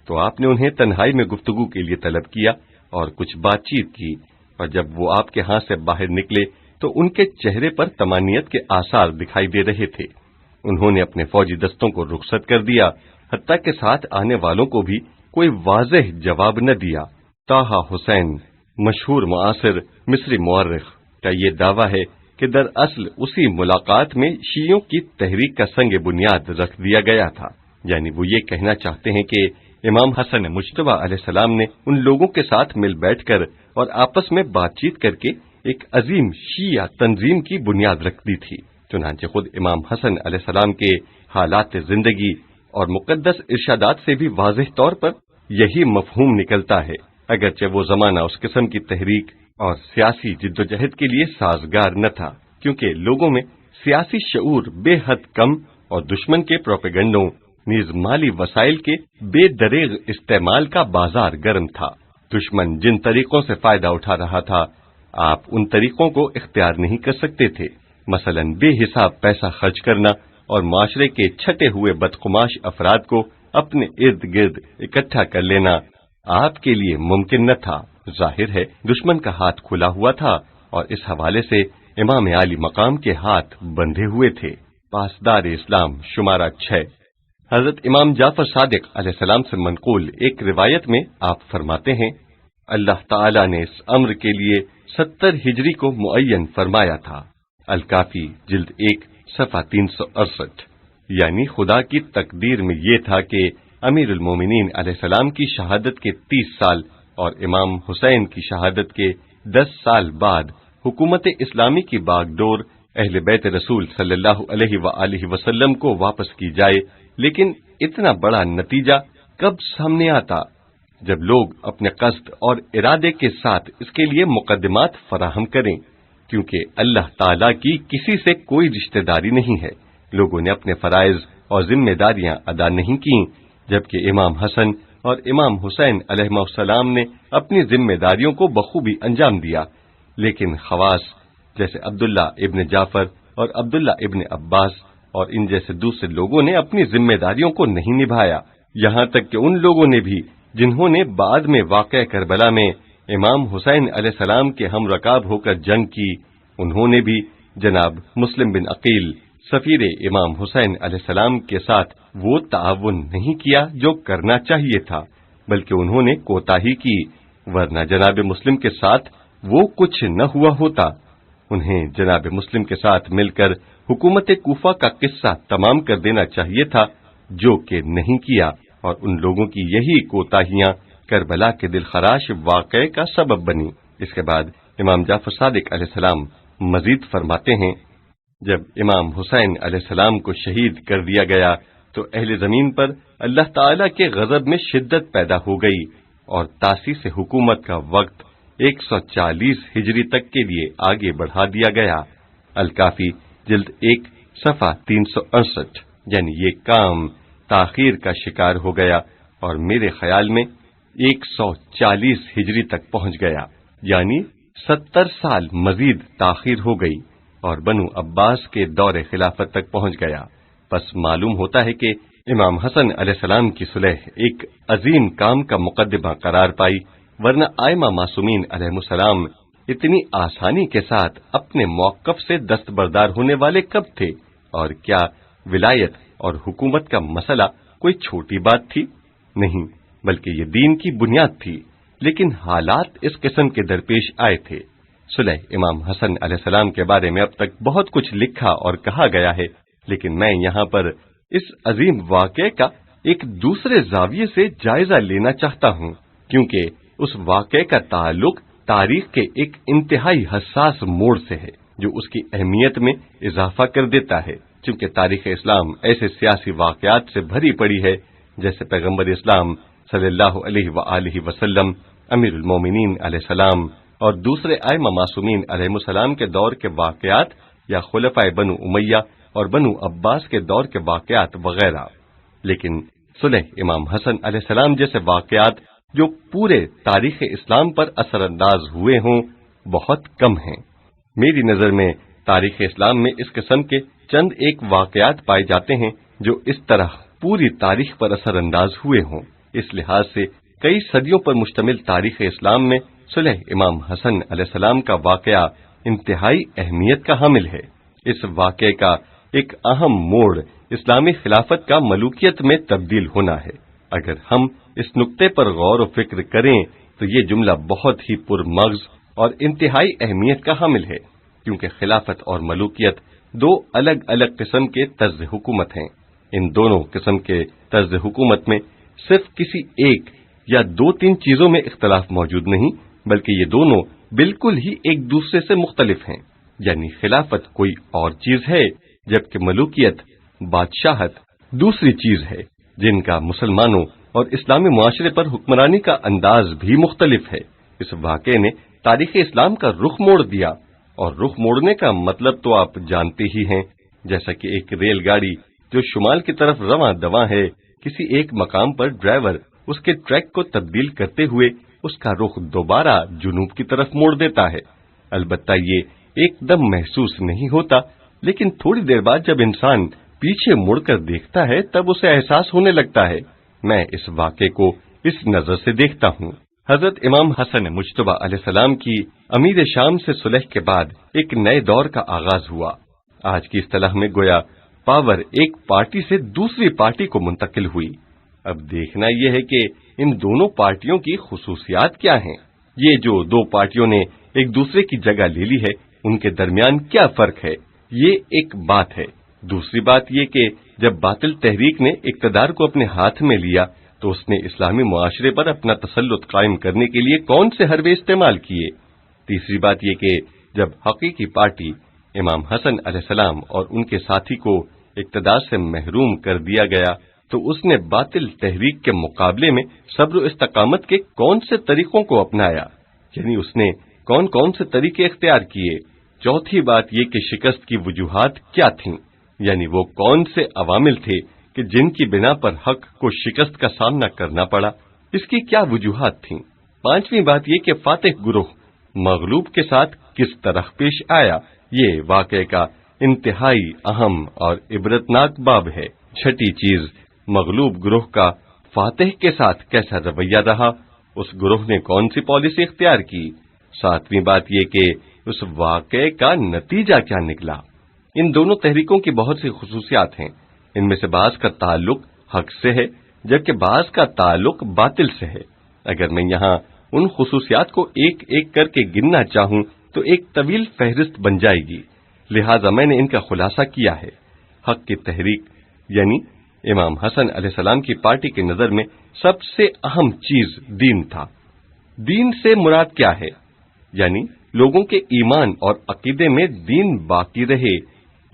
تو آپ نے انہیں تنہائی میں گفتگو کے لیے طلب کیا اور کچھ بات چیت کی، اور جب وہ آپ کے ہاں سے باہر نکلے تو ان کے چہرے پر طمانینت کے آثار دکھائی دے رہے تھے۔ انہوں نے اپنے فوجی دستوں کو رخصت کر دیا، حتیٰ کہ ساتھ آنے والوں کو بھی کوئی واضح جواب نہ دیا۔ طاہا حسین مشہور معاصر مصری مورخ کا یہ دعویٰ ہے کہ دراصل اسی ملاقات میں شیعوں کی تحریک کا سنگ بنیاد رکھ دیا گیا تھا، یعنی وہ یہ کہنا چاہتے ہیں کہ امام حسن مجتبی علیہ السلام نے ان لوگوں کے ساتھ مل بیٹھ کر اور آپس میں بات چیت کر کے ایک عظیم شیعہ تنظیم کی بنیاد رکھ دی تھی۔ چنانچہ خود امام حسن علیہ السلام کے حالات زندگی اور مقدس ارشادات سے بھی واضح طور پر یہی مفہوم نکلتا ہے، اگرچہ وہ زمانہ اس قسم کی تحریک اور سیاسی جدوجہد کے لیے سازگار نہ تھا، کیونکہ لوگوں میں سیاسی شعور بے حد کم اور دشمن کے پروپیگنڈوں نیز مالی وسائل کے بے دریغ استعمال کا بازار گرم تھا۔ دشمن جن طریقوں سے فائدہ اٹھا رہا تھا، آپ ان طریقوں کو اختیار نہیں کر سکتے تھے، مثلا بے حساب پیسہ خرچ کرنا اور معاشرے کے چھٹے ہوئے بدقماش افراد کو اپنے ارد گرد اکٹھا کر لینا آپ کے لیے ممکن نہ تھا۔ ظاہر ہے دشمن کا ہاتھ کھلا ہوا تھا اور اس حوالے سے امام عالی مقام کے ہاتھ بندھے ہوئے تھے۔ پاسدار اسلام شمارہ 6۔ حضرت امام جعفر صادق علیہ السلام سے منقول ایک روایت میں آپ فرماتے ہیں، اللہ تعالی نے اس امر کے لیے 70 ہجری کو معین فرمایا تھا۔ الکافی جلد 1 صفحہ 368۔ یعنی خدا کی تقدیر میں یہ تھا کہ امیر المومنین علیہ السلام کی شہادت کے 30 سال اور امام حسین کی شہادت کے 10 سال بعد حکومت اسلامی کی باغ ڈور اہل بیت رسول صلی اللہ علیہ وآلہ وسلم کو واپس کی جائے، لیکن اتنا بڑا نتیجہ کب سامنے آتا جب لوگ اپنے قصد اور ارادے کے ساتھ اس کے لیے مقدمات فراہم کریں، کیونکہ اللہ تعالی کی کسی سے کوئی رشتہ داری نہیں ہے۔ لوگوں نے اپنے فرائض اور ذمہ داریاں ادا نہیں کیں، جبکہ امام حسن اور امام حسین علیہ السلام نے اپنی ذمہ داریوں کو بخوبی انجام دیا، لیکن خواص جیسے عبداللہ ابن جعفر اور عبداللہ ابن عباس اور ان جیسے دوسرے لوگوں نے اپنی ذمہ داریوں کو نہیں نبھایا، یہاں تک کہ ان لوگوں نے بھی جنہوں نے بعد میں واقعہ کربلا میں امام حسین علیہ السلام کے ہم رکاب ہو کر جنگ کی، انہوں نے بھی جناب مسلم بن عقیل سفیر امام حسین علیہ السلام کے ساتھ وہ تعاون نہیں کیا جو کرنا چاہیے تھا، بلکہ انہوں نے کوتاہی کی، ورنہ جناب مسلم کے ساتھ وہ کچھ نہ ہوا ہوتا۔ انہیں جناب مسلم کے ساتھ مل کر حکومت کوفہ کا قصہ تمام کر دینا چاہیے تھا، جو کہ نہیں کیا، اور ان لوگوں کی یہی کوتاہیاں کربلا کے دل خراش واقعے کا سبب بنی۔ اس کے بعد امام جعفر صادق علیہ السلام مزید فرماتے ہیں، جب امام حسین علیہ السلام کو شہید کر دیا گیا تو اہل زمین پر اللہ تعالی کے غضب میں شدت پیدا ہو گئی اور تاسیس حکومت کا وقت 140 ہجری تک کے لیے آگے بڑھا دیا گیا۔ الکافی جلد 1 صفحہ 368۔ یعنی یہ کام تاخیر کا شکار ہو گیا اور میرے خیال میں 140 ہجری تک پہنچ گیا، یعنی 70 سال مزید تاخیر ہو گئی اور بنو عباس کے دور خلافت تک پہنچ گیا۔ پس معلوم ہوتا ہے کہ امام حسن علیہ السلام کی صلح ایک عظیم کام کا مقدمہ قرار پائی، ورنہ ائمہ معصومین علیہ السلام اتنی آسانی کے ساتھ اپنے موقف سے دستبردار ہونے والے کب تھے؟ اور کیا ولایت اور حکومت کا مسئلہ کوئی چھوٹی بات تھی؟ نہیں، بلکہ یہ دین کی بنیاد تھی، لیکن حالات اس قسم کے درپیش آئے تھے۔ صلح امام حسن علیہ السلام کے بارے میں اب تک بہت کچھ لکھا اور کہا گیا ہے، لیکن میں یہاں پر اس عظیم واقعے کا ایک دوسرے زاویے سے جائزہ لینا چاہتا ہوں، کیونکہ اس واقعے کا تعلق تاریخ کے ایک انتہائی حساس موڑ سے ہے جو اس کی اہمیت میں اضافہ کر دیتا ہے، چونکہ تاریخ اسلام ایسے سیاسی واقعات سے بھری پڑی ہے جیسے پیغمبر اسلام صلی اللہ علیہ وآلہ وسلم، امیر المومنین علیہ السلام اور دوسرے ائمہ معصومین علیہ السلام کے دور کے واقعات، یا خلفائے بنو امیہ اور بنو عباس کے دور کے واقعات وغیرہ۔ لیکن صلح امام حسن علیہ السلام جیسے واقعات جو پورے تاریخ اسلام پر اثر انداز ہوئے ہوں بہت کم ہیں۔ میری نظر میں تاریخ اسلام میں اس قسم کے چند ایک واقعات پائے جاتے ہیں جو اس طرح پوری تاریخ پر اثر انداز ہوئے ہوں۔ اس لحاظ سے کئی صدیوں پر مشتمل تاریخ اسلام میں صلح امام حسن علیہ السلام کا واقعہ انتہائی اہمیت کا حامل ہے۔ اس واقعے کا ایک اہم موڑ اسلامی خلافت کا ملوکیت میں تبدیل ہونا ہے۔ اگر ہم اس نقطے پر غور و فکر کریں تو یہ جملہ بہت ہی پرمغز اور انتہائی اہمیت کا حامل ہے، کیونکہ خلافت اور ملوکیت دو الگ الگ قسم کے طرز حکومت ہیں۔ ان دونوں قسم کے طرز حکومت میں صرف کسی ایک یا دو تین چیزوں میں اختلاف موجود نہیں، بلکہ یہ دونوں بالکل ہی ایک دوسرے سے مختلف ہیں۔ یعنی خلافت کوئی اور چیز ہے، جبکہ ملوکیت، بادشاہت دوسری چیز ہے، جن کا مسلمانوں اور اسلامی معاشرے پر حکمرانی کا انداز بھی مختلف ہے۔ اس واقعے نے تاریخ اسلام کا رخ موڑ دیا، اور رخ موڑنے کا مطلب تو آپ جانتے ہی ہیں، جیسا کہ ایک ریل گاڑی جو شمال کی طرف رواں دواں ہے، کسی ایک مقام پر ڈرائیور اس کے ٹریک کو تبدیل کرتے ہوئے اس کا رخ دوبارہ جنوب کی طرف موڑ دیتا ہے۔ البتہ یہ ایک دم محسوس نہیں ہوتا، لیکن تھوڑی دیر بعد جب انسان پیچھے مڑ کر دیکھتا ہے تب اسے احساس ہونے لگتا ہے۔ میں اس واقعے کو اس نظر سے دیکھتا ہوں۔ حضرت امام حسن مجتبی علیہ السلام کی امیر شام سے صلح کے بعد ایک نئے دور کا آغاز ہوا۔ آج کی اصطلاح میں گویا پاور ایک پارٹی سے دوسری پارٹی کو منتقل ہوئی۔ اب دیکھنا یہ ہے کہ ان دونوں پارٹیوں کی خصوصیات کیا ہیں۔ یہ جو دو پارٹیوں نے ایک دوسرے کی جگہ لے لی ہے، ان کے درمیان کیا فرق ہے، یہ ایک بات ہے۔ دوسری بات یہ کہ جب باطل تحریک نے اقتدار کو اپنے ہاتھ میں لیا تو اس نے اسلامی معاشرے پر اپنا تسلط قائم کرنے کے لیے کون سے حربے استعمال کیے۔ تیسری بات یہ کہ جب حقیقی پارٹی امام حسن علیہ السلام اور ان کے ساتھی کو اقتدار سے محروم کر دیا گیا تو اس نے باطل تحریک کے مقابلے میں صبر و استقامت کے کون سے طریقوں کو اپنایا، یعنی اس نے کون کون سے طریقے اختیار کیے۔ چوتھی بات یہ کہ شکست کی وجوہات کیا تھیں، یعنی وہ کون سے عوامل تھے کہ جن کی بنا پر حق کو شکست کا سامنا کرنا پڑا، اس کی کیا وجوہات تھیں۔ پانچویں بات یہ کہ فاتح گروہ مغلوب کے ساتھ کس طرح پیش آیا، یہ واقعے کا انتہائی اہم اور عبرتناک باب ہے۔ چھٹی چیز، مغلوب گروہ کا فاتح کے ساتھ کیسا رویہ رہا، اس گروہ نے کون سی پالیسی اختیار کی۔ ساتویں بات یہ کہ اس واقعے کا نتیجہ کیا نکلا۔ ان دونوں تحریکوں کی بہت سی خصوصیات ہیں، ان میں سے بعض کا تعلق حق سے ہے جبکہ بعض کا تعلق باطل سے ہے۔ اگر میں یہاں ان خصوصیات کو ایک ایک کر کے گننا چاہوں تو ایک طویل فہرست بن جائے گی، لہذا میں نے ان کا خلاصہ کیا ہے۔ حق کی تحریک یعنی امام حسن علیہ السلام کی پارٹی کی نظر میں سب سے اہم چیز دین تھا۔ دین سے مراد کیا ہے؟ یعنی لوگوں کے ایمان اور عقیدے میں دین باقی رہے،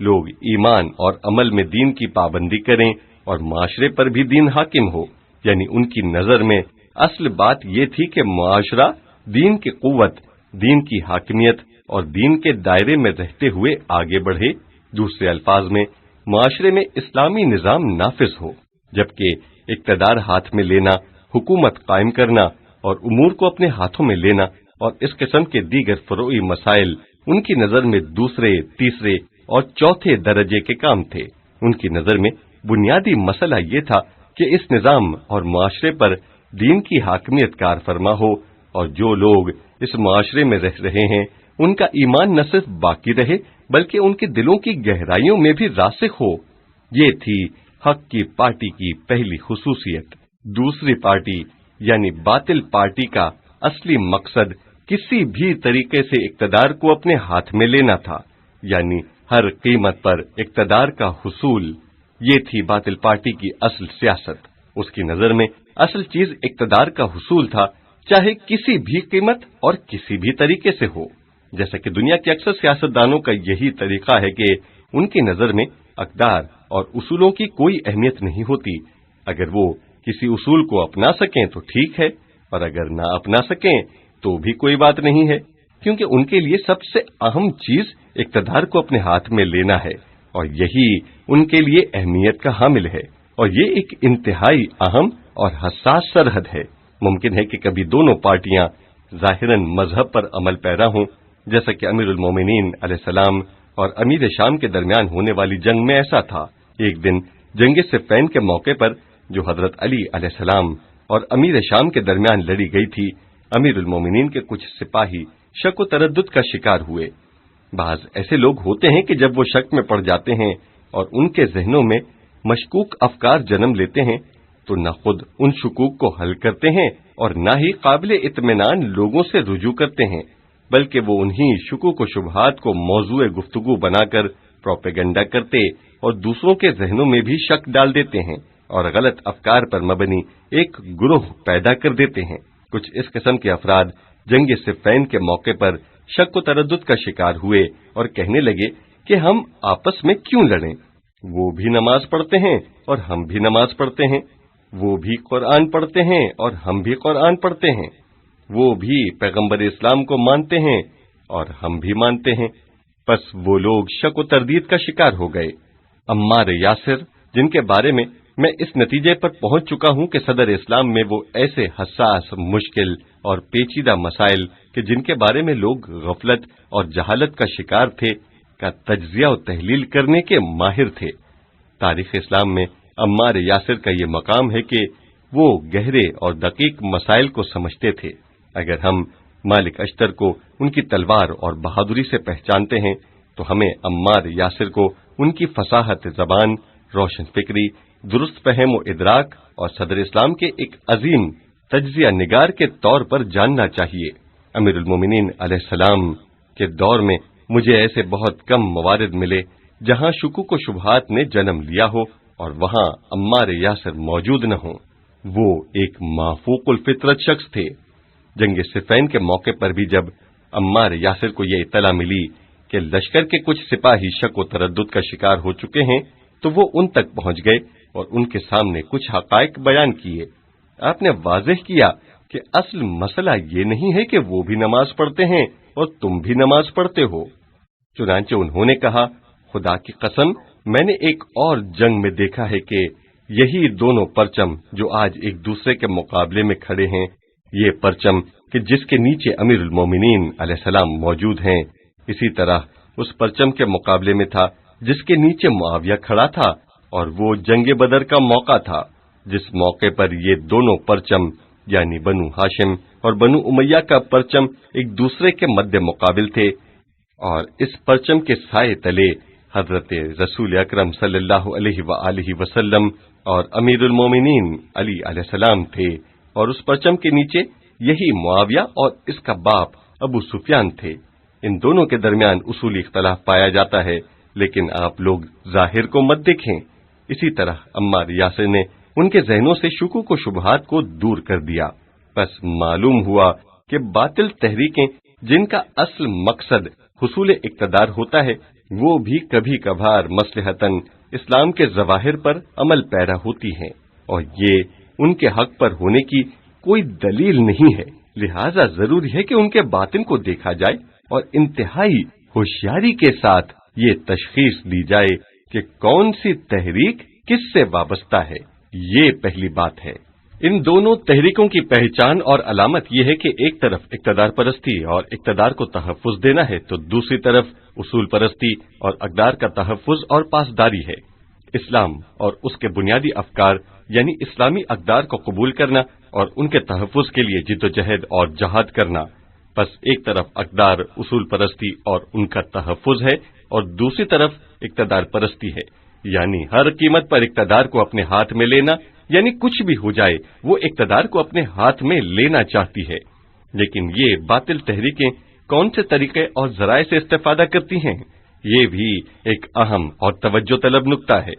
لوگ ایمان اور عمل میں دین کی پابندی کریں اور معاشرے پر بھی دین حاکم ہو۔ یعنی ان کی نظر میں اصل بات یہ تھی کہ معاشرہ دین کی قوت، دین کی حاکمیت اور دین کے دائرے میں رہتے ہوئے آگے بڑھے۔ دوسرے الفاظ میں معاشرے میں اسلامی نظام نافذ ہو، جبکہ اقتدار ہاتھ میں لینا، حکومت قائم کرنا اور امور کو اپنے ہاتھوں میں لینا اور اس قسم کے دیگر فروعی مسائل ان کی نظر میں دوسرے، تیسرے اور چوتھے درجے کے کام تھے۔ ان کی نظر میں بنیادی مسئلہ یہ تھا کہ اس نظام اور معاشرے پر دین کی حاکمیت کار فرما ہو، اور جو لوگ اس معاشرے میں رہ رہے ہیں ان کا ایمان نہ صرف باقی رہے بلکہ ان کے دلوں کی گہرائیوں میں بھی راسخ ہو۔ یہ تھی حق کی پارٹی کی پہلی خصوصیت۔ دوسری پارٹی یعنی باطل پارٹی کا اصلی مقصد کسی بھی طریقے سے اقتدار کو اپنے ہاتھ میں لینا تھا، یعنی ہر قیمت پر اقتدار کا حصول۔ یہ تھی باطل پارٹی کی اصل سیاست۔ اس کی نظر میں اصل چیز اقتدار کا حصول تھا، چاہے کسی بھی قیمت اور کسی بھی طریقے سے ہو۔ جیسا کہ دنیا کے اکثر سیاستدانوں کا یہی طریقہ ہے کہ ان کی نظر میں اقدار اور اصولوں کی کوئی اہمیت نہیں ہوتی۔ اگر وہ کسی اصول کو اپنا سکیں تو ٹھیک ہے، اور اگر نہ اپنا سکیں تو بھی کوئی بات نہیں ہے، کیونکہ ان کے لیے سب سے اہم چیز اقتدار کو اپنے ہاتھ میں لینا ہے، اور یہی ان کے لیے اہمیت کا حامل ہے، اور یہ ایک انتہائی اہم اور حساس سرحد ہے۔ ممکن ہے کہ کبھی دونوں پارٹیاں ظاہراً مذہب پر عمل پیرا ہوں، جیسا کہ امیر المومنین علیہ السلام اور امیر شام کے درمیان ہونے والی جنگ میں ایسا تھا۔ ایک دن جنگ صفین کے موقع پر جو حضرت علی علیہ السلام اور امیر شام کے درمیان لڑی گئی تھی، امیر المومنین کے کچھ سپاہی شک و تردد کا شکار ہوئے۔ بعض ایسے لوگ ہوتے ہیں کہ جب وہ شک میں پڑ جاتے ہیں اور ان کے ذہنوں میں مشکوک افکار جنم لیتے ہیں تو نہ خود ان شکوک کو حل کرتے ہیں اور نہ ہی قابل اطمینان لوگوں سے رجوع کرتے ہیں، بلکہ وہ انہی شکوک و شبہات کو موضوع گفتگو بنا کر پروپیگنڈا کرتے اور دوسروں کے ذہنوں میں بھی شک ڈال دیتے ہیں اور غلط افکار پر مبنی ایک گروہ پیدا کر دیتے ہیں۔ کچھ اس قسم کے افراد جنگ صفین کے موقع پر شک و تردد کا شکار ہوئے اور کہنے لگے کہ ہم آپس میں کیوں لڑیں، وہ بھی نماز پڑھتے ہیں اور ہم بھی نماز پڑھتے ہیں، وہ بھی قرآن پڑھتے ہیں اور ہم بھی قرآن پڑھتے ہیں، وہ بھی پیغمبر اسلام کو مانتے ہیں اور ہم بھی مانتے ہیں۔ پس وہ لوگ شک و تردید کا شکار ہو گئے۔ عمار یاسر، جن کے بارے میں اس نتیجے پر پہنچ چکا ہوں کہ صدر اسلام میں وہ ایسے حساس، مشکل اور پیچیدہ مسائل کہ جن کے بارے میں لوگ غفلت اور جہالت کا شکار تھے کا تجزیہ و تحلیل کرنے کے ماہر تھے۔ تاریخ اسلام میں عمار یاسر کا یہ مقام ہے کہ وہ گہرے اور دقیق مسائل کو سمجھتے تھے۔ اگر ہم مالک اشتر کو ان کی تلوار اور بہادری سے پہچانتے ہیں تو ہمیں عمار یاسر کو ان کی فصاحت زبان، روشن فکری، درست فہم و ادراک اور صدر اسلام کے ایک عظیم تجزیہ نگار کے طور پر جاننا چاہیے۔ امیر المومنین علیہ السلام کے دور میں مجھے ایسے بہت کم موارد ملے جہاں شکوک و شبہات نے جنم لیا ہو اور وہاں عمار یاسر موجود نہ ہوں۔ وہ ایک مافوق الفطرت شخص تھے۔ جنگ صفین کے موقع پر بھی جب عمار یاسر کو یہ اطلاع ملی کہ لشکر کے کچھ سپاہی شک و تردد کا شکار ہو چکے ہیں تو وہ ان تک پہنچ گئے اور ان کے سامنے کچھ حقائق بیان کیے۔ آپ نے واضح کیا کہ اصل مسئلہ یہ نہیں ہے کہ وہ بھی نماز پڑھتے ہیں اور تم بھی نماز پڑھتے ہو۔ چنانچہ انہوں نے کہا، خدا کی قسم، میں نے ایک اور جنگ میں دیکھا ہے کہ یہی دونوں پرچم جو آج ایک دوسرے کے مقابلے میں کھڑے ہیں، یہ پرچم کہ جس کے نیچے امیر المومنین علیہ السلام موجود ہیں، اسی طرح اس پرچم کے مقابلے میں تھا جس کے نیچے معاویہ کھڑا تھا، اور وہ جنگ بدر کا موقع تھا جس موقع پر یہ دونوں پرچم یعنی بنو ہاشم اور بنو امیہ کا پرچم ایک دوسرے کے مد مقابل تھے، اور اس پرچم کے سائے تلے حضرت رسول اکرم صلی اللہ علیہ وآلہ وسلم اور امیر المومنین علی علیہ السلام تھے، اور اس پرچم کے نیچے یہی معاویہ اور اس کا باپ ابو سفیان تھے۔ ان دونوں کے درمیان اصولی اختلاف پایا جاتا ہے، لیکن آپ لوگ ظاہر کو مت دیکھیں۔ اسی طرح عمار یاسر نے ان کے ذہنوں سے شکوک و شبہات کو دور کر دیا۔ بس معلوم ہوا کہ باطل تحریکیں جن کا اصل مقصد حصول اقتدار ہوتا ہے، وہ بھی کبھی کبھار مصلحتاً اسلام کے ظواہر پر عمل پیرا ہوتی ہیں، اور یہ ان کے حق پر ہونے کی کوئی دلیل نہیں ہے۔ لہذا ضروری ہے کہ ان کے باطن کو دیکھا جائے اور انتہائی ہوشیاری کے ساتھ یہ تشخیص دی جائے کہ کون سی تحریک کس سے وابستہ ہے۔ یہ پہلی بات ہے۔ ان دونوں تحریکوں کی پہچان اور علامت یہ ہے کہ ایک طرف اقتدار پرستی اور اقتدار کو تحفظ دینا ہے، تو دوسری طرف اصول پرستی اور اقدار کا تحفظ اور پاسداری ہے۔ اسلام اور اس کے بنیادی افکار یعنی اسلامی اقدار کو قبول کرنا اور ان کے تحفظ کے لیے جد و جہد اور جہاد کرنا۔ پس ایک طرف اقدار، اصول پرستی اور ان کا تحفظ ہے، اور دوسری طرف اقتدار پرستی ہے، یعنی ہر قیمت پر اقتدار کو اپنے ہاتھ میں لینا، یعنی کچھ بھی ہو جائے وہ اقتدار کو اپنے ہاتھ میں لینا چاہتی ہے۔ لیکن یہ باطل تحریکیں کون سے طریقے اور ذرائع سے استفادہ کرتی ہیں، یہ بھی ایک اہم اور توجہ طلب نکتہ ہے۔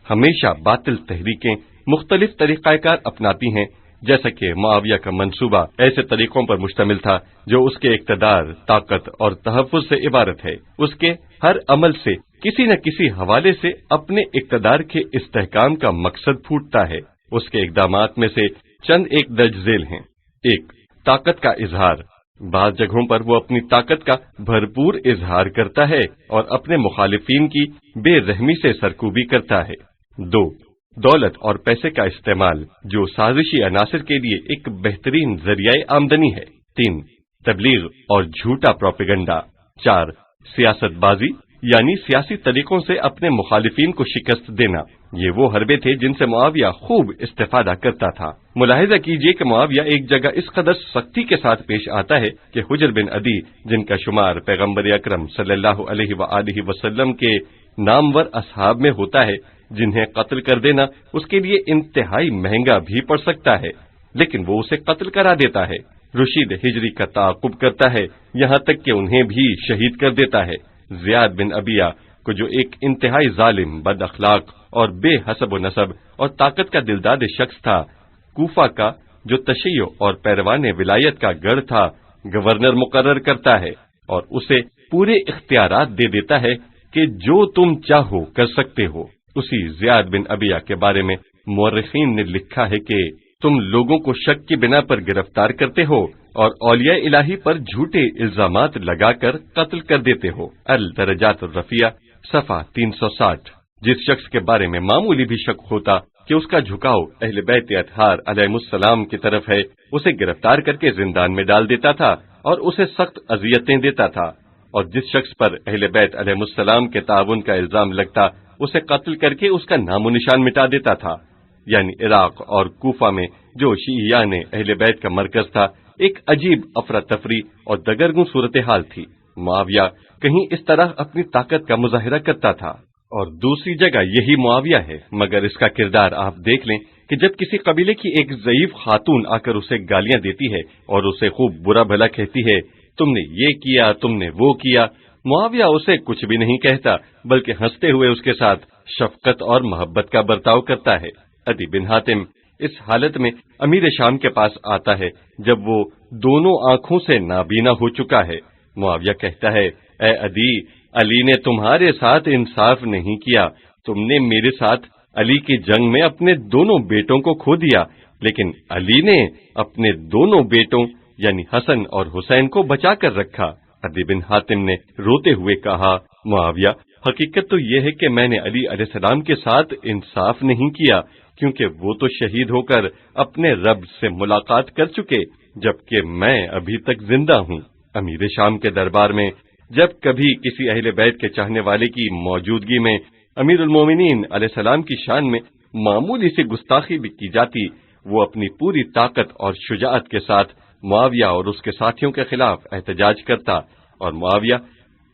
ہمیشہ باطل تحریکیں مختلف طریقہ کار اپناتی ہیں، جیسا کہ معاویہ کا منصوبہ ایسے طریقوں پر مشتمل تھا جو اس کے اقتدار، طاقت اور تحفظ سے عبارت ہے۔ اس کے ہر عمل سے کسی نہ کسی حوالے سے اپنے اقتدار کے استحکام کا مقصد پھوٹتا ہے۔ اس کے اقدامات میں سے چند ایک درج ذیل ہیں۔ ایک، طاقت کا اظہار۔ بعض جگہوں پر وہ اپنی طاقت کا بھرپور اظہار کرتا ہے اور اپنے مخالفین کی بے رحمی سے سرکوبی کرتا ہے۔ دو، دولت اور پیسے کا استعمال جو سازشی عناصر کے لیے ایک بہترین ذریعہ آمدنی ہے۔ تین، تبلیغ اور جھوٹا پروپیگنڈا۔ چار، سیاست بازی یعنی سیاسی طریقوں سے اپنے مخالفین کو شکست دینا۔ یہ وہ حربے تھے جن سے معاویہ خوب استفادہ کرتا تھا۔ ملاحظہ کیجئے کہ معاویہ ایک جگہ اس قدر سختی کے ساتھ پیش آتا ہے کہ حجر بن عدی، جن کا شمار پیغمبر اکرم صلی اللہ علیہ وآلہ وسلم کے نامور اصحاب میں ہوتا ہے، جنہیں قتل کر دینا اس کے لیے انتہائی مہنگا بھی پڑ سکتا ہے، لیکن وہ اسے قتل کرا دیتا ہے۔ رشید ہجری کا تعاقب کرتا ہے، یہاں تک کہ انہیں بھی شہید کر دیتا ہے۔ زیاد بن ابیہ کو، جو ایک انتہائی ظالم، بد اخلاق اور بے حسب و نسب اور طاقت کا دلداد شخص تھا، کوفہ کا، جو تشیع اور پیروان ولایت کا گڑھ تھا، گورنر مقرر کرتا ہے اور اسے پورے اختیارات دے دیتا ہے کہ جو تم چاہو کر سکتے ہو۔ اسی زیاد بن ابیہ کے بارے میں مورخین نے لکھا ہے کہ تم لوگوں کو شک کی بنا پر گرفتار کرتے ہو اور اولیاء الہی پر جھوٹے الزامات لگا کر قتل کر دیتے ہو۔ الدرجات الرفیع، صفحہ 360۔ جس شخص کے بارے میں معمولی بھی شک ہوتا کہ اس کا جھکاؤ اہل بیت اطہار علیہ السلام کی طرف ہے، اسے گرفتار کر کے زندان میں ڈال دیتا تھا اور اسے سخت اذیتیں دیتا تھا، اور جس شخص پر اہل بیت علیہ السلام کے تعاون کا الزام لگتا اسے قتل کر کے اس کا نام و نشان مٹا دیتا تھا۔ یعنی عراق اور کوفہ میں، جو شیعیان اہل بیت کا مرکز تھا، ایک عجیب افراتفری اور دگرگوں صورتحال تھی۔ معاویہ کہیں اس طرح اپنی طاقت کا مظاہرہ کرتا تھا، اور دوسری جگہ یہی معاویہ ہے، مگر اس کا کردار آپ دیکھ لیں کہ جب کسی قبیلے کی ایک ضعیف خاتون آ کر اسے گالیاں دیتی ہے اور اسے خوب برا بھلا کہتی ہے، تم نے یہ کیا، تم نے وہ کیا، معاویہ اسے کچھ بھی نہیں کہتا، بلکہ ہنستے ہوئے اس کے ساتھ شفقت اور محبت کا برتاؤ کرتا ہے۔ عدی بن حاتم اس حالت میں امیر شام کے پاس آتا ہے جب وہ دونوں آنکھوں سے نابینا ہو چکا ہے۔ معاویہ کہتا ہے، اے عدی، علی نے تمہارے ساتھ انصاف نہیں کیا، تم نے میرے ساتھ علی کی جنگ میں اپنے دونوں بیٹوں کو کھو دیا، لیکن علی نے اپنے دونوں بیٹوں یعنی حسن اور حسین کو بچا کر رکھا۔ عدی بن حاتم نے روتے ہوئے کہا، معاویہ، حقیقت تو یہ ہے کہ میں نے علی علیہ السلام کے ساتھ انصاف نہیں کیا، کیونکہ وہ تو شہید ہو کر اپنے رب سے ملاقات کر چکے، جبکہ میں ابھی تک زندہ ہوں۔ امیر شام کے دربار میں جب کبھی کسی اہل بیت کے چاہنے والے کی موجودگی میں امیر المومنین علیہ السلام کی شان میں معمولی سی گستاخی بھی کی جاتی، وہ اپنی پوری طاقت اور شجاعت کے ساتھ معاویہ اور اس کے ساتھیوں کے خلاف احتجاج کرتا، اور معاویہ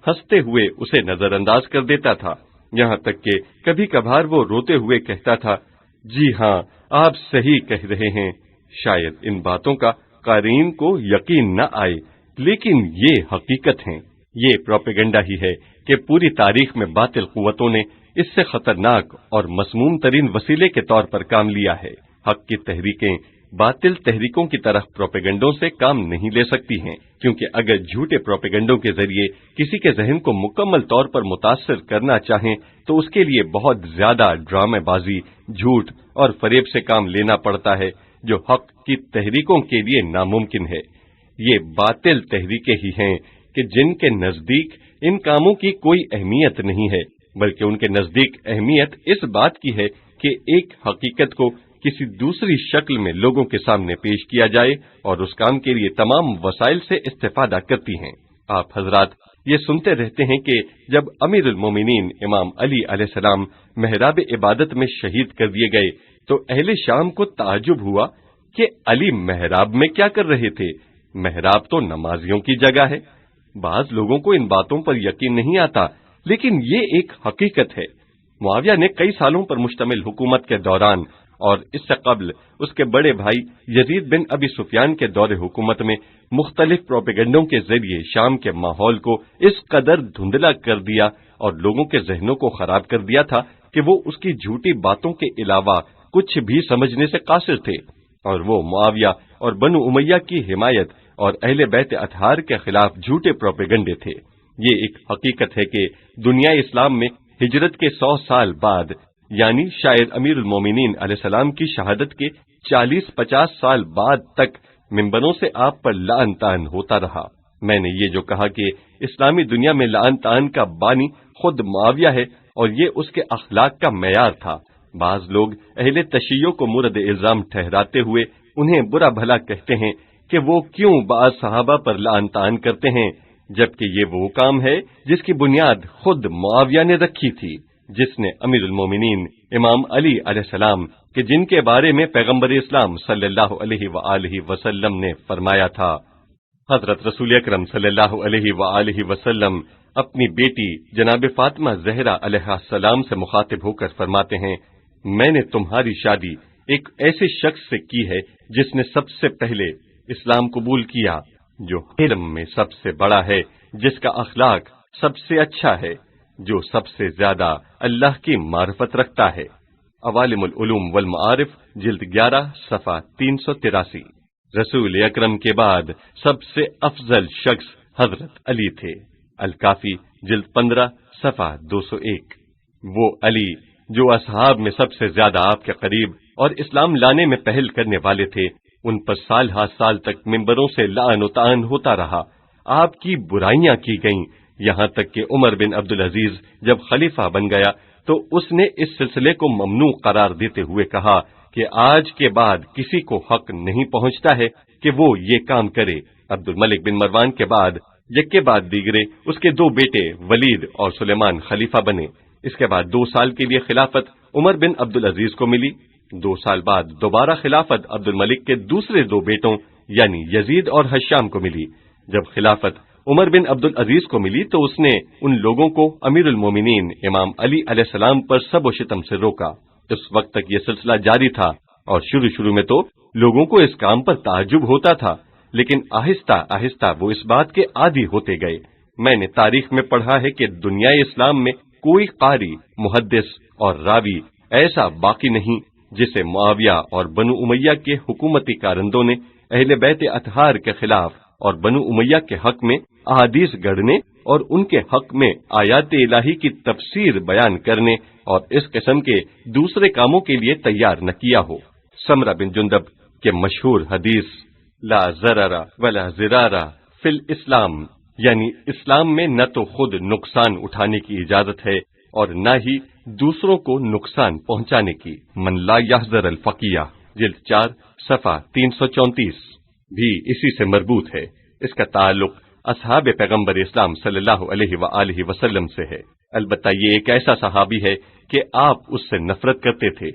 ہنستے ہوئے اسے نظر انداز کر دیتا تھا، یہاں تک کہ کبھی کبھار وہ روتے ہوئے کہتا تھا، جی ہاں، آپ صحیح کہہ رہے ہیں، شاید ان باتوں کا قارئین کو یقین نہ آئے، لیکن یہ حقیقت ہیں۔ یہ پروپیگنڈا ہی ہے کہ پوری تاریخ میں باطل قوتوں نے اس سے خطرناک اور مسموم ترین وسیلے کے طور پر کام لیا ہے۔ حق کی تحریکیں باطل تحریکوں کی طرح پروپیگنڈوں سے کام نہیں لے سکتی ہیں، کیونکہ اگر جھوٹے پروپیگنڈوں کے ذریعے کسی کے ذہن کو مکمل طور پر متاثر کرنا چاہیں تو اس کے لیے بہت زیادہ ڈرامے بازی، جھوٹ اور فریب سے کام لینا پڑتا ہے، جو حق کی تحریکوں کے لیے ناممکن ہے۔ یہ باطل تحریکیں ہی ہیں کہ جن کے نزدیک ان کاموں کی کوئی اہمیت نہیں ہے، بلکہ ان کے نزدیک اہمیت اس بات کی ہے کہ ایک حقیقت کو کسی دوسری شکل میں لوگوں کے سامنے پیش کیا جائے، اور اس کام کے لیے تمام وسائل سے استفادہ کرتی ہیں۔ آپ حضرات یہ سنتے رہتے ہیں کہ جب امیر المومنین امام علی علیہ السلام محراب عبادت میں شہید کر دیے گئے تو اہل شام کو تعجب ہوا کہ علی محراب میں کیا کر رہے تھے؟ محراب تو نمازیوں کی جگہ ہے۔ بعض لوگوں کو ان باتوں پر یقین نہیں آتا، لیکن یہ ایک حقیقت ہے۔ معاویہ نے کئی سالوں پر مشتمل حکومت کے دوران اور اس سے قبل اس کے بڑے بھائی یزید بن ابی سفیان کے دور حکومت میں مختلف پروپیگنڈوں کے ذریعے شام کے ماحول کو اس قدر دھندلا کر دیا اور لوگوں کے ذہنوں کو خراب کر دیا تھا کہ وہ اس کی جھوٹی باتوں کے علاوہ کچھ بھی سمجھنے سے قاصر تھے، اور وہ معاویہ اور بنو امیہ کی حمایت اور اہل بیت اطہار کے خلاف جھوٹے پروپیگنڈے تھے۔ یہ ایک حقیقت ہے کہ دنیا اسلام میں ہجرت کے 100 سال بعد، یعنی شاید امیر المومنین علیہ السلام کی شہادت کے 40-50 سال بعد تک ممبروں سے آپ پر لعن طعن ہوتا رہا۔ میں نے یہ جو کہا کہ اسلامی دنیا میں لعن طعن کا بانی خود معاویہ ہے، اور یہ اس کے اخلاق کا معیار تھا۔ بعض لوگ اہل تشیع کو مورد الزام ٹھہراتے ہوئے انہیں برا بھلا کہتے ہیں کہ وہ کیوں بعض صحابہ پر لعن طعن کرتے ہیں، جبکہ یہ وہ کام ہے جس کی بنیاد خود معاویہ نے رکھی تھی، جس نے امیر المومنین امام علی علیہ السلام کہ جن کے بارے میں پیغمبر اسلام صلی اللہ علیہ وآلہ وسلم نے فرمایا تھا، حضرت رسول اکرم صلی اللہ علیہ وآلہ وسلم اپنی بیٹی جناب فاطمہ زہرا علیہ السلام سے مخاطب ہو کر فرماتے ہیں، میں نے تمہاری شادی ایک ایسے شخص سے کی ہے جس نے سب سے پہلے اسلام قبول کیا، جو علم میں سب سے بڑا ہے، جس کا اخلاق سب سے اچھا ہے، جو سب سے زیادہ اللہ کی معرفت رکھتا ہے۔ عوالم العلوم والمعارف جلد 11 صفحہ 383۔ رسول اکرم کے بعد سب سے افضل شخص حضرت علی تھے۔ الکافی جلد 15 صفحہ 201۔ وہ علی جو اصحاب میں سب سے زیادہ آپ کے قریب اور اسلام لانے میں پہل کرنے والے تھے، ان پر سال ہا سال تک ممبروں سے لعن و طعن ہوتا رہا، آپ کی برائیاں کی گئیں، یہاں تک کہ عمر بن عبدالعزیز جب خلیفہ بن گیا تو اس نے اس سلسلے کو ممنوع قرار دیتے ہوئے کہا کہ آج کے بعد کسی کو حق نہیں پہنچتا ہے کہ وہ یہ کام کرے۔ عبد الملک بن مروان کے بعد یکے بعد دیگرے اس کے 2 بیٹے ولید اور سلیمان خلیفہ بنے۔ اس کے بعد 2 سال کے لیے خلافت عمر بن عبدالعزیز کو ملی۔ 2 سال بعد دوبارہ خلافت عبد الملک کے دوسرے 2 بیٹوں یعنی یزید اور حشام کو ملی۔ جب خلافت عمر بن عبدالعزیز کو ملی تو اس نے ان لوگوں کو امیر المومنین امام علی علیہ السلام پر سب و شتم سے روکا۔ اس وقت تک یہ سلسلہ جاری تھا اور شروع میں تو لوگوں کو اس کام پر تعجب ہوتا تھا، لیکن آہستہ آہستہ وہ اس بات کے عادی ہوتے گئے۔ میں نے تاریخ میں پڑھا ہے کہ دنیا اسلام میں کوئی قاری، محدث اور راوی ایسا باقی نہیں جسے معاویہ اور بنو امیہ کے حکومتی کارندوں نے اہل بیت اطہار کے خلاف اور بنو امیہ کے حق میں احادیث گڑھنے اور ان کے حق میں آیات الہی کی تفسیر بیان کرنے اور اس قسم کے دوسرے کاموں کے لیے تیار نہ کیا ہو۔ سمرہ بن جندب کے مشہور حدیث لا ضرر ولا ضرار فی الاسلام، یعنی اسلام میں نہ تو خود نقصان اٹھانے کی اجازت ہے اور نہ ہی دوسروں کو نقصان پہنچانے کی۔ من لا یحذر الفقیہ جلد 4 صفحہ 334 بھی اسی سے مربوط ہے۔ اس کا تعلق اصحاب پیغمبر اسلام صلی اللہ علیہ وآلہ وسلم سے ہے۔ البتہ یہ ایک ایسا صحابی ہے کہ آپ اس سے نفرت کرتے تھے۔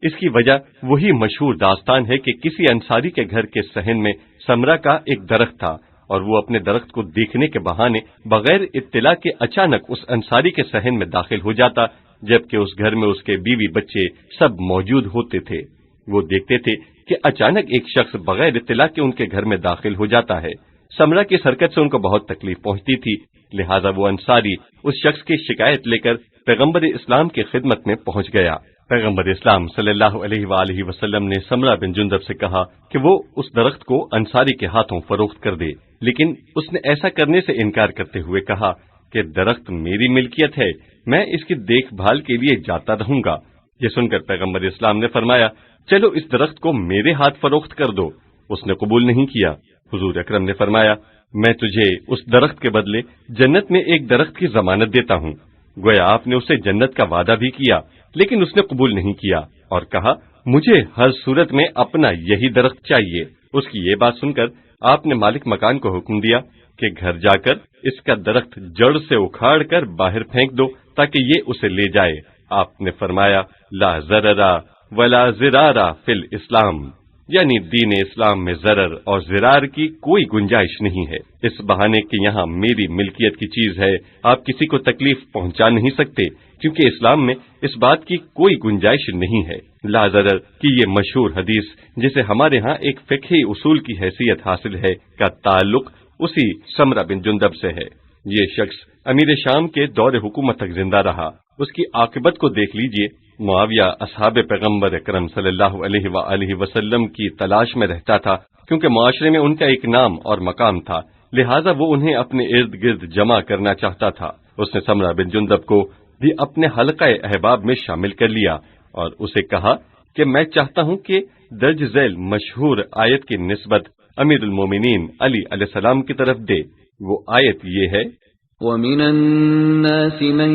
اس کی وجہ وہی مشہور داستان ہے کہ کسی انصاری کے گھر کے صحن میں سمرہ کا ایک درخت تھا اور وہ اپنے درخت کو دیکھنے کے بہانے بغیر اطلاع کے اچانک اس انصاری کے صحن میں داخل ہو جاتا، جبکہ اس گھر میں اس کے بیوی بچے سب موجود ہوتے تھے۔ وہ دیکھتے تھے کہ اچانک ایک شخص بغیر اطلاع کے ان کے گھر میں داخل ہو جاتا ہے۔ سمرہ کی اس حرکت سے ان کو بہت تکلیف پہنچتی تھی، لہذا وہ انصاری اس شخص کی شکایت لے کر پیغمبر اسلام کی خدمت میں پہنچ گیا۔ پیغمبر اسلام صلی اللہ علیہ وآلہ وسلم نے سمرہ بن جندب سے کہا کہ وہ اس درخت کو انصاری کے ہاتھوں فروخت کر دے، لیکن اس نے ایسا کرنے سے انکار کرتے ہوئے کہا کہ درخت میری ملکیت ہے، میں اس کی دیکھ بھال کے لیے جاتا رہوں گا۔ یہ سن کر پیغمبر اسلام نے فرمایا، چلو اس درخت کو میرے ہاتھ فروخت کر دو۔ اس نے قبول نہیں کیا۔ حضور اکرم نے فرمایا، میں تجھے اس درخت کے بدلے جنت میں ایک درخت کی ضمانت دیتا ہوں۔ گویا آپ نے اسے جنت کا وعدہ بھی کیا، لیکن اس نے قبول نہیں کیا اور کہا، مجھے ہر صورت میں اپنا یہی درخت چاہیے۔ اس کی یہ بات سن کر آپ نے مالک مکان کو حکم دیا کہ گھر جا کر اس کا درخت جڑ سے اکھاڑ کر باہر پھینک دو تاکہ یہ اسے لے جائے۔ آپ نے فرمایا، لا ضرر ولا ضرار فی الاسلام، یعنی دین اسلام میں ضرر اور ضرار کی کوئی گنجائش نہیں ہے۔ اس بہانے کہ یہاں میری ملکیت کی چیز ہے، آپ کسی کو تکلیف پہنچا نہیں سکتے، کیونکہ اسلام میں اس بات کی کوئی گنجائش نہیں ہے۔ لا ضرر کی یہ مشہور حدیث، جسے ہمارے ہاں ایک فقہی اصول کی حیثیت حاصل ہے، کا تعلق اسی سمرہ بن جندب سے ہے۔ یہ شخص امیر شام کے دور حکومت تک زندہ رہا۔ اس کی عاقبت کو دیکھ لیجئے۔ معاویہ اصحاب پیغمبر اکرم صلی اللہ علیہ وآلہ وسلم کی تلاش میں رہتا تھا، کیونکہ معاشرے میں ان کا ایک نام اور مقام تھا، لہٰذا وہ انہیں اپنے ارد گرد جمع کرنا چاہتا تھا۔ اس نے سمرہ بن جندب کو بھی اپنے حلقہ احباب میں شامل کر لیا اور اسے کہا کہ میں چاہتا ہوں کہ درج ذیل مشہور آیت کی نسبت امیر المومنین علی علیہ السلام کی طرف دے۔ وہ آیت یہ ہے، وَمِنَ النَّاسِ مَن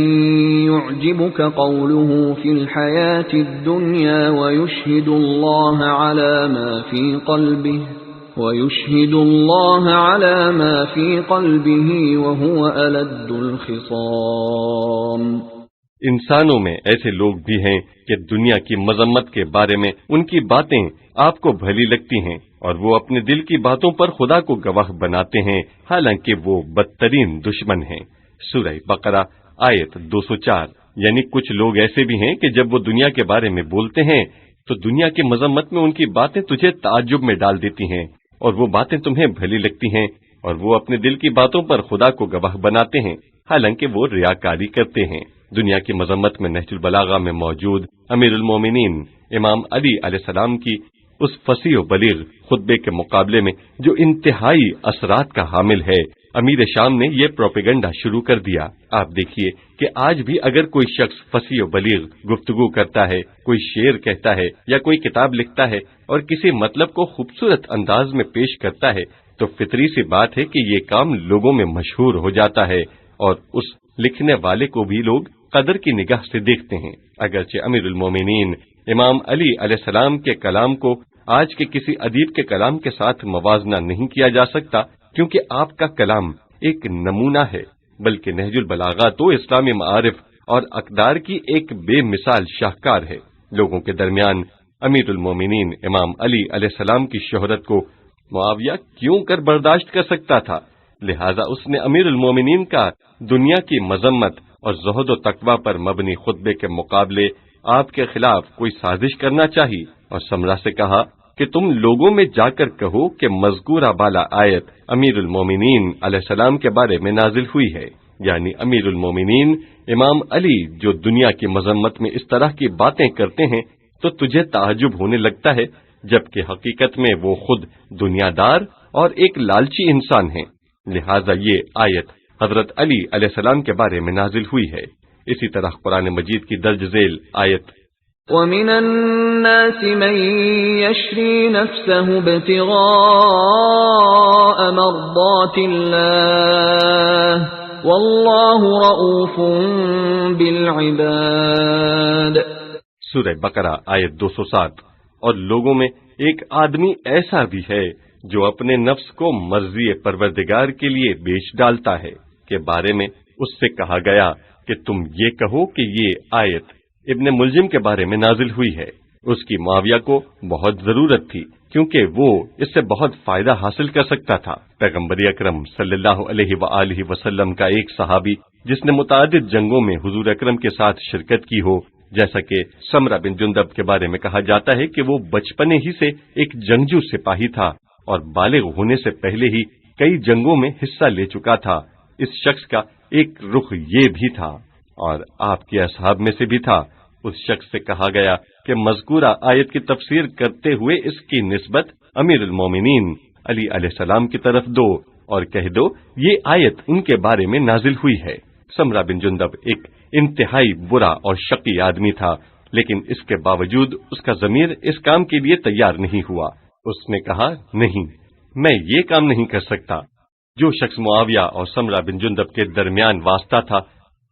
يُعْجِبُكَ قَوْلُهُ فِي الْحَيَاةِ الدُّنْيَا وَيُشْهِدُ اللَّهَ عَلَى مَا فِي قَلْبِهِ وَهُوَ أَلَدُّ الْخِصَامِ۔ انسانوں میں ایسے لوگ بھی ہیں کہ دنیا کی مذمت کے بارے میں ان کی باتیں آپ کو بھلی لگتی ہیں اور وہ اپنے دل کی باتوں پر خدا کو گواہ بناتے ہیں، حالانکہ وہ بدترین دشمن ہیں۔ سورہ بقرہ آیت 204۔ یعنی کچھ لوگ ایسے بھی ہیں کہ جب وہ دنیا کے بارے میں بولتے ہیں تو دنیا کی مذمت میں ان کی باتیں تجھے تعجب میں ڈال دیتی ہیں، اور وہ باتیں تمہیں بھلی لگتی ہیں، اور وہ اپنے دل کی باتوں پر خدا کو گواہ بناتے ہیں، حالانکہ وہ ریاکاری کرتے ہیں۔ دنیا کی مذمت میں نہج البلاغہ میں موجود امیر المومنین امام علی علیہ السلام کی اس فصیح و بلیغ خطبے کے مقابلے میں جو انتہائی اثرات کا حامل ہے، امیر شام نے یہ پروپیگنڈا شروع کر دیا۔ آپ دیکھیے کہ آج بھی اگر کوئی شخص فصیح و بلیغ گفتگو کرتا ہے، کوئی شعر کہتا ہے یا کوئی کتاب لکھتا ہے اور کسی مطلب کو خوبصورت انداز میں پیش کرتا ہے تو فطری سی بات ہے کہ یہ کام لوگوں میں مشہور ہو جاتا ہے، اور اس لکھنے والے کو بھی لوگ قدر کی نگاہ سے دیکھتے ہیں۔ اگرچہ امیر المومنین امام علی علیہ السلام کے کلام کو آج کے کسی ادیب کے کلام کے ساتھ موازنہ نہیں کیا جا سکتا، کیونکہ آپ کا کلام ایک نمونہ ہے، بلکہ نہج البلاغہ تو اسلامی معارف اور اقدار کی ایک بے مثال شاہکار ہے۔ لوگوں کے درمیان امیر المومنین امام علی علیہ السلام کی شہرت کو معاویہ کیوں کر برداشت کر سکتا تھا؟ لہذا اس نے امیر المومنین کا دنیا کی مذمت اور زہد و تقوی پر مبنی خطبے کے مقابلے آپ کے خلاف کوئی سازش کرنا چاہی، اور سمرہ سے کہا کہ تم لوگوں میں جا کر کہو کہ مذکورہ بالا آیت امیر المومنین علیہ السلام کے بارے میں نازل ہوئی ہے، یعنی امیر المومنین امام علی جو دنیا کی مذمت میں اس طرح کی باتیں کرتے ہیں تو تجھے تعجب ہونے لگتا ہے، جبکہ حقیقت میں وہ خود دنیا دار اور ایک لالچی انسان ہیں۔ لہذا یہ آیت حضرت علی علیہ السلام کے بارے میں نازل ہوئی ہے۔ اسی طرح قرآن مجید کی درج ذیل آیت وَمِنَ النَّاسِ مَن يَشْرِي نَفْسَهُ ابْتِغَاءَ مَرْضَاتِ اللَّهِ وَاللَّهُ رَءُوفٌ بِالْعِبَادِ۔ سورہ بقرہ آیت 207۔ اور لوگوں میں ایک آدمی ایسا بھی ہے جو اپنے نفس کو مرضی پروردگار کے لیے بیچ ڈالتا ہے، کے بارے میں اس سے کہا گیا کہ تم یہ کہو کہ یہ آیت ابن ملجم کے بارے میں نازل ہوئی ہے۔ اس کی معاویہ کو بہت ضرورت تھی، کیونکہ وہ اس سے بہت فائدہ حاصل کر سکتا تھا۔ پیغمبر اکرم صلی اللہ علیہ وآلہ وسلم کا ایک صحابی جس نے متعدد جنگوں میں حضور اکرم کے ساتھ شرکت کی ہو، جیسا کہ سمرہ بن جندب کے بارے میں کہا جاتا ہے کہ وہ بچپنے ہی سے ایک جنگجو سپاہی تھا اور بالغ ہونے سے پہلے ہی کئی جنگوں میں حصہ لے چکا تھا۔ اس شخص کا ایک رخ یہ بھی تھا، اور آپ کے اصحاب میں سے بھی تھا۔ اس شخص سے کہا گیا کہ مذکورہ آیت کی تفسیر کرتے ہوئے اس کی نسبت امیر المومنین علی علیہ السلام کی طرف دو اور کہہ دو یہ آیت ان کے بارے میں نازل ہوئی ہے۔ سمرہ بن جندب ایک انتہائی برا اور شقی آدمی تھا، لیکن اس کے باوجود اس کا ضمیر اس کام کے لیے تیار نہیں ہوا۔ اس نے کہا نہیں، میں یہ کام نہیں کر سکتا۔ جو شخص معاویہ اور سمرہ بن جندب کے درمیان واسطہ تھا،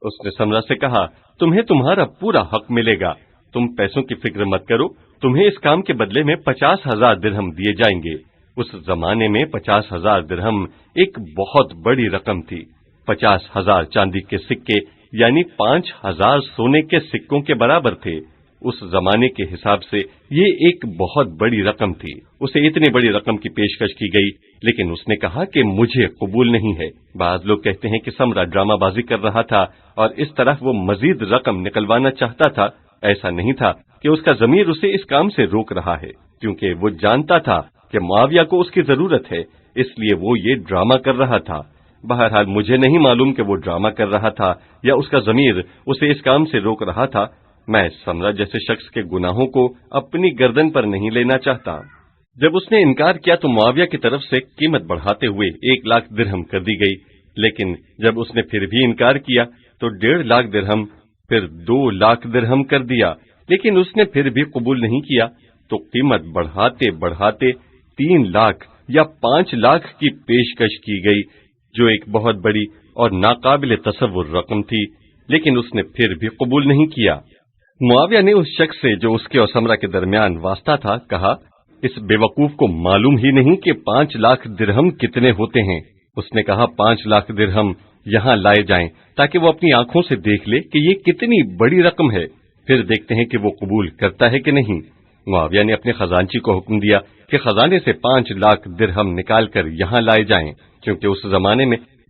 اس نے سمرہ سے کہا تمہیں تمہارا پورا حق ملے گا، تم پیسوں کی فکر مت کرو، تمہیں اس کام کے بدلے میں 50,000 درہم دیے جائیں گے۔ اس زمانے میں 50,000 درہم ایک بہت بڑی رقم تھی۔ 50,000 چاندی کے سکے یعنی 5,000 سونے کے سکوں کے برابر تھے۔ اس زمانے کے حساب سے یہ ایک بہت بڑی رقم تھی۔ اسے اتنی بڑی رقم کی پیشکش کی گئی، لیکن اس نے کہا کہ مجھے قبول نہیں ہے۔ بعض لوگ کہتے ہیں کہ سمرہ ڈرامہ بازی کر رہا تھا اور اس طرح وہ مزید رقم نکلوانا چاہتا تھا۔ ایسا نہیں تھا کہ اس کا ضمیر اسے اس کام سے روک رہا ہے، کیونکہ وہ جانتا تھا کہ معاویہ کو اس کی ضرورت ہے، اس لیے وہ یہ ڈرامہ کر رہا تھا۔ بہرحال مجھے نہیں معلوم کہ وہ ڈرامہ کر رہا تھا یا اس کا ضمیر اسے اس کام سے روک رہا تھا۔ میں سمرہ جیسے شخص کے گناہوں کو اپنی گردن پر نہیں لینا چاہتا۔ جب اس نے انکار کیا تو معاویہ کی طرف سے قیمت بڑھاتے ہوئے 1,00,000 درہم کر دی گئی، لیکن جب اس نے پھر بھی انکار کیا تو 1,50,000 درہم، پھر 2,00,000 درہم کر دیا، لیکن اس نے پھر بھی قبول نہیں کیا تو قیمت بڑھاتے بڑھاتے 3,00,000 یا 5,00,000 کی پیشکش کی گئی، جو ایک بہت بڑی اور ناقابل تصور رقم تھی، لیکن اس نے پھر بھی قبول نہیں کیا۔ معاویہ نے اس شخص سے جو اس کے اور سمرہ کے درمیان واسطہ تھا کہا اس بے وقوف کو معلوم ہی نہیں کہ 5,00,000 درہم کتنے ہوتے ہیں۔ اس نے کہا 5,00,000 درہم یہاں لائے جائیں تاکہ وہ اپنی آنکھوں سے دیکھ لے کہ یہ کتنی بڑی رقم ہے، پھر دیکھتے ہیں کہ وہ قبول کرتا ہے کہ نہیں۔ معاویہ نے اپنے خزانچی کو حکم دیا کہ خزانے سے 5,00,000 درہم نکال کر یہاں لائے جائیں، کیونکہ اس زمانے میں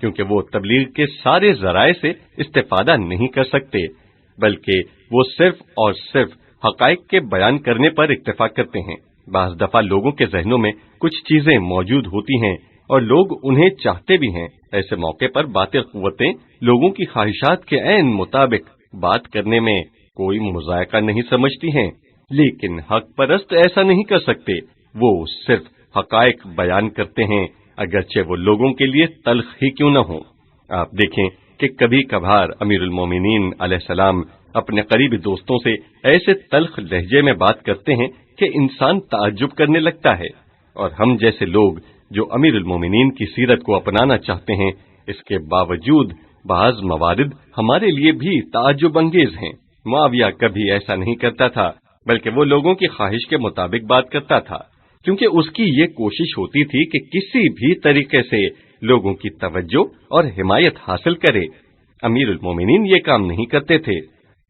کیونکہ وہ تبلیغ کے سارے ذرائع سے استفادہ نہیں کر سکتے، بلکہ وہ صرف اور صرف حقائق کے بیان کرنے پر اکتفا کرتے ہیں۔ بعض دفعہ لوگوں کے ذہنوں میں کچھ چیزیں موجود ہوتی ہیں اور لوگ انہیں چاہتے بھی ہیں۔ ایسے موقع پر باطل قوتیں لوگوں کی خواہشات کے عین مطابق بات کرنے میں کوئی مذائقہ نہیں سمجھتی ہیں، لیکن حق پرست ایسا نہیں کر سکتے۔ وہ صرف حقائق بیان کرتے ہیں، اگرچہ وہ لوگوں کے لیے تلخ ہی کیوں نہ ہوں۔ آپ دیکھیں کہ کبھی کبھار امیر المومنین علیہ السلام اپنے قریبی دوستوں سے ایسے تلخ لہجے میں بات کرتے ہیں کہ انسان تعجب کرنے لگتا ہے، اور ہم جیسے لوگ جو امیر المومنین کی سیرت کو اپنانا چاہتے ہیں، اس کے باوجود بعض موارد ہمارے لیے بھی تعجب انگیز ہیں۔ معاویہ کبھی ایسا نہیں کرتا تھا، بلکہ وہ لوگوں کی خواہش کے مطابق بات کرتا تھا، کیونکہ اس کی یہ کوشش ہوتی تھی کہ کسی بھی طریقے سے لوگوں کی توجہ اور حمایت حاصل کرے۔ امیر المومنین یہ کام نہیں کرتے تھے۔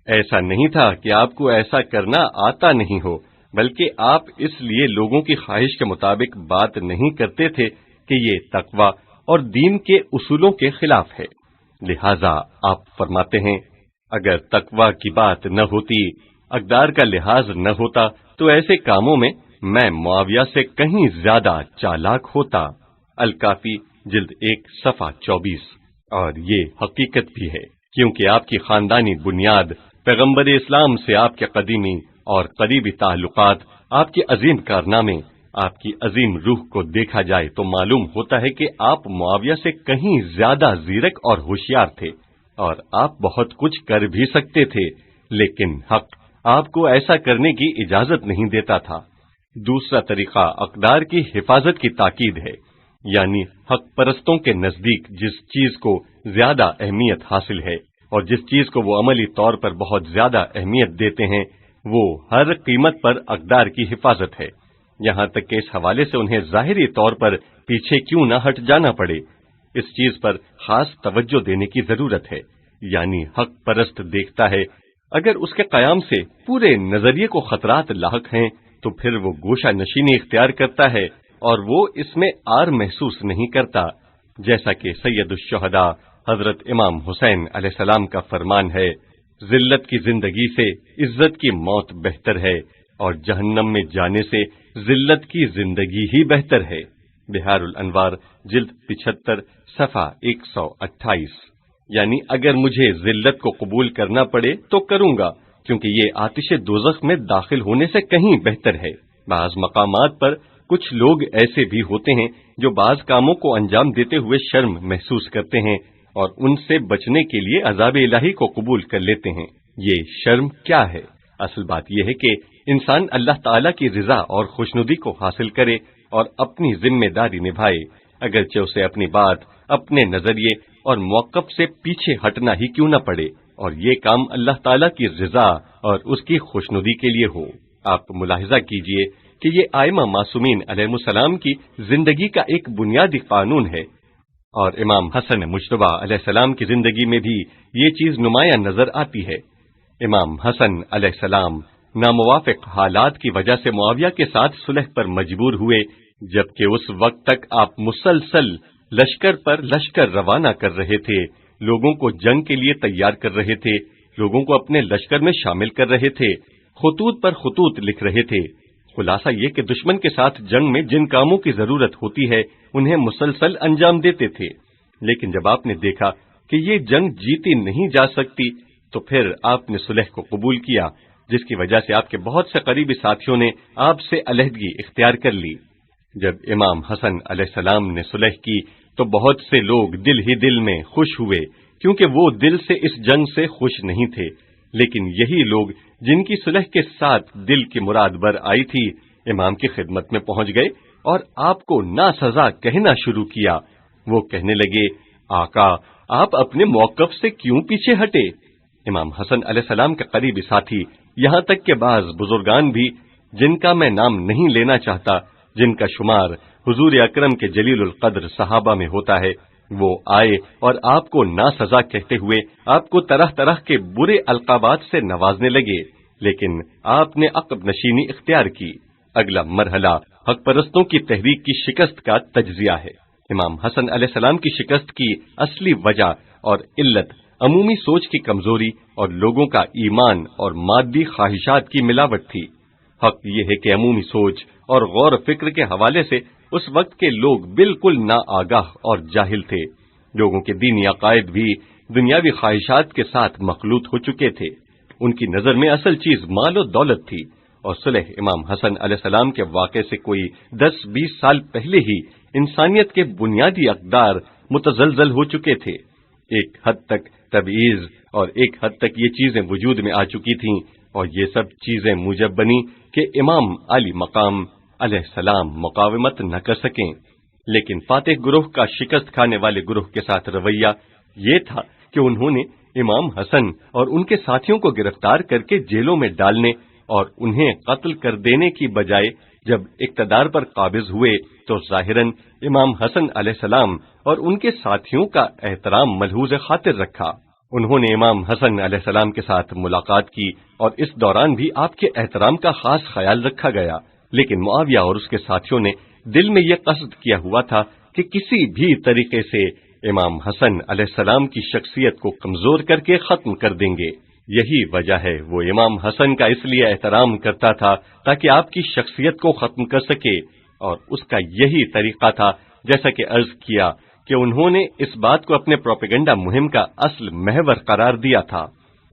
ایسا نہیں تھا کہ آپ کو ایسا کرنا آتا نہیں ہو، بلکہ آپ اس لیے لوگوں کی خواہش کے مطابق بات نہیں کرتے تھے کہ یہ تقوی اور دین کے اصولوں کے خلاف ہے۔ لہذا آپ فرماتے ہیں، اگر تقوی کی بات نہ ہوتی، اقدار کا لحاظ نہ ہوتا، تو ایسے کاموں میں میں معاویہ سے کہیں زیادہ چالاک ہوتا۔ الکافی جلد 1 صفحہ 24۔ اور یہ حقیقت بھی ہے، کیونکہ آپ کی خاندانی بنیاد، پیغمبر اسلام سے آپ کے قدیمی اور قریبی تعلقات، آپ کے عظیم کارنامے، آپ کی عظیم روح کو دیکھا جائے تو معلوم ہوتا ہے کہ آپ معاویہ سے کہیں زیادہ زیرک اور ہوشیار تھے، اور آپ بہت کچھ کر بھی سکتے تھے، لیکن حق آپ کو ایسا کرنے کی اجازت نہیں دیتا تھا۔ دوسرا طریقہ اقدار کی حفاظت کی تاکید ہے، یعنی حق پرستوں کے نزدیک جس چیز کو زیادہ اہمیت حاصل ہے اور جس چیز کو وہ عملی طور پر بہت زیادہ اہمیت دیتے ہیں، وہ ہر قیمت پر اقدار کی حفاظت ہے، یہاں تک کہ اس حوالے سے انہیں ظاہری طور پر پیچھے کیوں نہ ہٹ جانا پڑے۔ اس چیز پر خاص توجہ دینے کی ضرورت ہے، یعنی حق پرست دیکھتا ہے اگر اس کے قیام سے پورے نظریے کو خطرات لاحق ہیں تو پھر وہ گوشہ نشینی اختیار کرتا ہے اور وہ اس میں آر محسوس نہیں کرتا، جیسا کہ سید الشہداء حضرت امام حسین علیہ السلام کا فرمان ہے، ذلت کی زندگی سے عزت کی موت بہتر ہے، اور جہنم میں جانے سے ذلت کی زندگی ہی بہتر ہے۔ بہار الانوار جلد 75 صفحہ 128۔ یعنی اگر مجھے ذلت کو قبول کرنا پڑے تو کروں گا، کیونکہ یہ آتش دوزخ میں داخل ہونے سے کہیں بہتر ہے۔ بعض مقامات پر کچھ لوگ ایسے بھی ہوتے ہیں جو بعض کاموں کو انجام دیتے ہوئے شرم محسوس کرتے ہیں اور ان سے بچنے کے لیے عذاب الہی کو قبول کر لیتے ہیں۔ یہ شرم کیا ہے؟ اصل بات یہ ہے کہ انسان اللہ تعالیٰ کی رضا اور خوشنودی کو حاصل کرے اور اپنی ذمہ داری نبھائے، اگرچہ اسے اپنی بات، اپنے نظریے اور موقف سے پیچھے ہٹنا ہی کیوں نہ پڑے، اور یہ کام اللہ تعالیٰ کی رضا اور اس کی خوشنودی کے لیے ہو۔ آپ ملاحظہ کیجئے کہ یہ ائمہ معصومین علیہ السلام کی زندگی کا ایک بنیادی قانون ہے، اور امام حسن مجتبی علیہ السلام کی زندگی میں بھی یہ چیز نمایاں نظر آتی ہے۔ امام حسن علیہ السلام ناموافق حالات کی وجہ سے معاویہ کے ساتھ صلح پر مجبور ہوئے، جبکہ اس وقت تک آپ مسلسل لشکر پر لشکر روانہ کر رہے تھے، لوگوں کو جنگ کے لیے تیار کر رہے تھے، لوگوں کو اپنے لشکر میں شامل کر رہے تھے، خطوط پر خطوط لکھ رہے تھے۔ خلاصہ یہ کہ دشمن کے ساتھ جنگ میں جن کاموں کی ضرورت ہوتی ہے انہیں مسلسل انجام دیتے تھے، لیکن جب آپ نے دیکھا کہ یہ جنگ جیتی نہیں جا سکتی تو پھر آپ نے صلح کو قبول کیا، جس کی وجہ سے آپ کے بہت سے قریبی ساتھیوں نے آپ سے علیحدگی اختیار کر لی۔ جب امام حسن علیہ السلام نے صلح کی تو بہت سے لوگ دل ہی دل میں خوش ہوئے، کیونکہ وہ دل سے اس جنگ سے خوش نہیں تھے، لیکن یہی لوگ جن کی صلح کے ساتھ دل کی مراد بر آئی تھی امام کی خدمت میں پہنچ گئے اور آپ کو ناسزا کہنا شروع کیا۔ وہ کہنے لگے، آقا آپ اپنے موقف سے کیوں پیچھے ہٹے؟ امام حسن علیہ السلام کے قریبی ساتھی، یہاں تک کہ بعض بزرگان بھی، جن کا میں نام نہیں لینا چاہتا، جن کا شمار حضور اکرم کے جلیل القدر صحابہ میں ہوتا ہے، وہ آئے اور آپ کو ناسزا کہتے ہوئے آپ کو طرح طرح کے برے القابات سے نوازنے لگے، لیکن آپ نے عقب نشینی اختیار کی۔ اگلا مرحلہ حق پرستوں کی تحریک کی شکست کا تجزیہ ہے۔ امام حسن علیہ السلام کی شکست کی اصلی وجہ اور علت عمومی سوچ کی کمزوری اور لوگوں کا ایمان اور مادی خواہشات کی ملاوٹ تھی۔ حق یہ ہے کہ عمومی سوچ اور غور و فکر کے حوالے سے اس وقت کے لوگ بالکل ناآگاہ اور جاہل تھے۔ لوگوں کے دینی عقائد بھی دنیاوی خواہشات کے ساتھ مخلوط ہو چکے تھے۔ ان کی نظر میں اصل چیز مال و دولت تھی، اور صلح امام حسن علیہ السلام کے واقعے سے کوئی 10-20 سال پہلے ہی انسانیت کے بنیادی اقدار متزلزل ہو چکے تھے۔ ایک حد تک تبعیض اور ایک حد تک یہ چیزیں وجود میں آ چکی تھیں، اور یہ سب چیزیں موجب بنی کہ امام علی مقام علیہ السلام مقاومت نہ کر سکیں۔ لیکن فاتح گروہ کا شکست کھانے والے گروہ کے ساتھ رویہ یہ تھا کہ انہوں نے امام حسن اور ان کے ساتھیوں کو گرفتار کر کے جیلوں میں ڈالنے اور انہیں قتل کر دینے کی بجائے جب اقتدار پر قابض ہوئے تو ظاہراً امام حسن علیہ السلام اور ان کے ساتھیوں کا احترام ملحوظ خاطر رکھا۔ انہوں نے امام حسن علیہ السلام کے ساتھ ملاقات کی اور اس دوران بھی آپ کے احترام کا خاص خیال رکھا گیا، لیکن معاویہ اور اس کے ساتھیوں نے دل میں یہ قصد کیا ہوا تھا کہ کسی بھی طریقے سے امام حسن علیہ السلام کی شخصیت کو کمزور کر کے ختم کر دیں گے۔ یہی وجہ ہے وہ امام حسن کا اس لیے احترام کرتا تھا تاکہ آپ کی شخصیت کو ختم کر سکے، اور اس کا یہی طریقہ تھا جیسا کہ عرض کیا کہ انہوں نے اس بات کو اپنے پروپیگنڈا مہم کا اصل محور قرار دیا تھا۔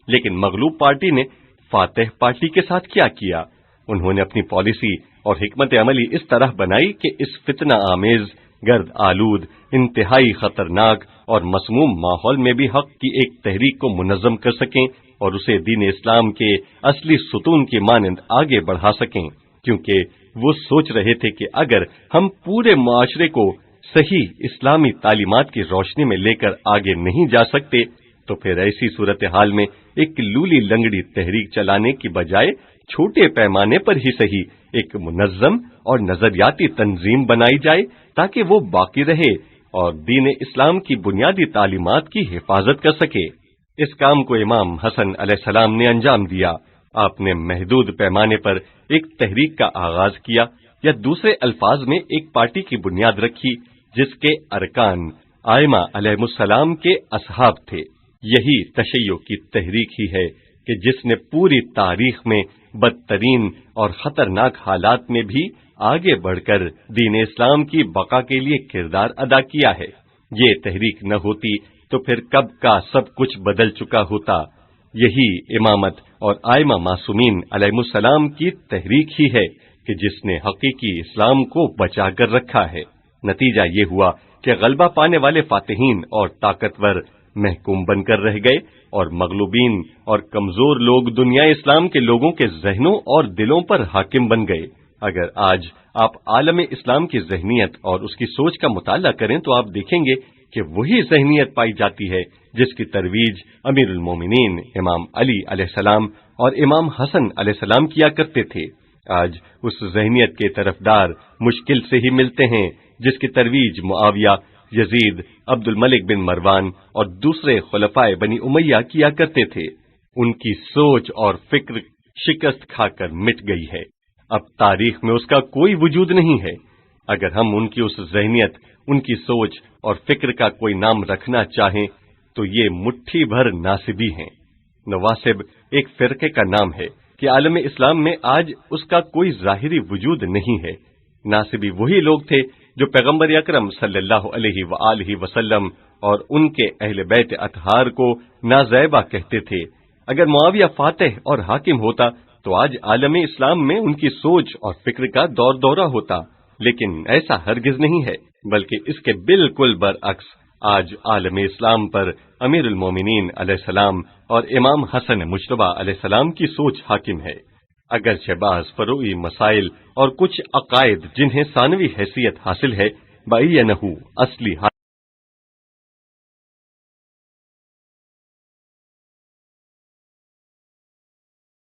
لیکن مغلوب پارٹی نے فاتح پارٹی کے ساتھ کیا کیا؟ انہوں نے اپنی پالیسی اور حکمت عملی اس طرح بنائی کہ اس فتنہ آمیز، گرد آلود، انتہائی خطرناک اور مسموم ماحول میں بھی حق کی ایک تحریک کو منظم کر سکیں اور اسے دین اسلام کے اصلی ستون کی مانند آگے بڑھا سکیں، کیونکہ وہ سوچ رہے تھے کہ اگر ہم پورے معاشرے کو صحیح اسلامی تعلیمات کی روشنی میں لے کر آگے نہیں جا سکتے تو پھر ایسی صورتحال میں ایک لولی لنگڑی تحریک چلانے کی بجائے چھوٹے پیمانے پر ہی صحیح ایک منظم اور نظریاتی تنظیم بنائی جائے تاکہ وہ باقی رہے اور دین اسلام کی بنیادی تعلیمات کی حفاظت کر سکے۔ اس کام کو امام حسن علیہ السلام نے انجام دیا۔ آپ نے محدود پیمانے پر ایک تحریک کا آغاز کیا، یا دوسرے الفاظ میں ایک پارٹی کی بنیاد رکھی جس کے ارکان ائمہ علیہ السلام کے اصحاب تھے۔ یہی تشیع کی تحریک ہی ہے کہ جس نے پوری تاریخ میں بدترین اور خطرناک حالات میں بھی آگے بڑھ کر دین اسلام کی بقا کے لیے کردار ادا کیا ہے۔ یہ تحریک نہ ہوتی تو پھر کب کا سب کچھ بدل چکا ہوتا۔ یہی امامت اور ائمہ معصومین علیہ السلام کی تحریک ہی ہے کہ جس نے حقیقی اسلام کو بچا کر رکھا ہے۔ نتیجہ یہ ہوا کہ غلبہ پانے والے فاتحین اور طاقتور محکوم بن کر رہ گئے، اور مغلوبین اور کمزور لوگ دنیا اسلام کے لوگوں کے ذہنوں اور دلوں پر حاکم بن گئے۔ اگر آج آپ عالم اسلام کی ذہنیت اور اس کی سوچ کا مطالعہ کریں تو آپ دیکھیں گے کہ وہی ذہنیت پائی جاتی ہے جس کی ترویج امیر المومنین امام علی علیہ السلام اور امام حسن علیہ السلام کیا کرتے تھے۔ آج اس ذہنیت کے طرفدار مشکل سے ہی ملتے ہیں جس کی ترویج معاویہ، یزید، عبد الملک بن مروان اور دوسرے خلفائے بنی امیہ کیا کرتے تھے۔ ان کی سوچ اور فکر شکست کھا کر مٹ گئی ہے، اب تاریخ میں اس کا کوئی وجود نہیں ہے۔ اگر ہم ان کی اس ذہنیت، ان کی سوچ اور فکر کا کوئی نام رکھنا چاہیں تو یہ مٹھی بھر ناصبی ہیں۔ نواسب ایک فرقے کا نام ہے کہ عالم اسلام میں آج اس کا کوئی ظاہری وجود نہیں ہے۔ ناصبی وہی لوگ تھے جو پیغمبر اکرم صلی اللہ علیہ وآلہ وسلم اور ان کے اہل بیت اطہار کو نازیبہ کہتے تھے۔ اگر معاویہ فاتح اور حاکم ہوتا تو آج عالم اسلام میں ان کی سوچ اور فکر کا دور دورہ ہوتا، لیکن ایسا ہرگز نہیں ہے، بلکہ اس کے بالکل برعکس آج عالم اسلام پر امیر المومنین علیہ السلام اور امام حسن مجتبیٰ علیہ السلام کی سوچ حاکم ہے۔ اگرچہ بعض فروعی مسائل اور کچھ عقائد جنہیں ثانوی حیثیت حاصل ہے، بَعِیَّنَہُ اصلی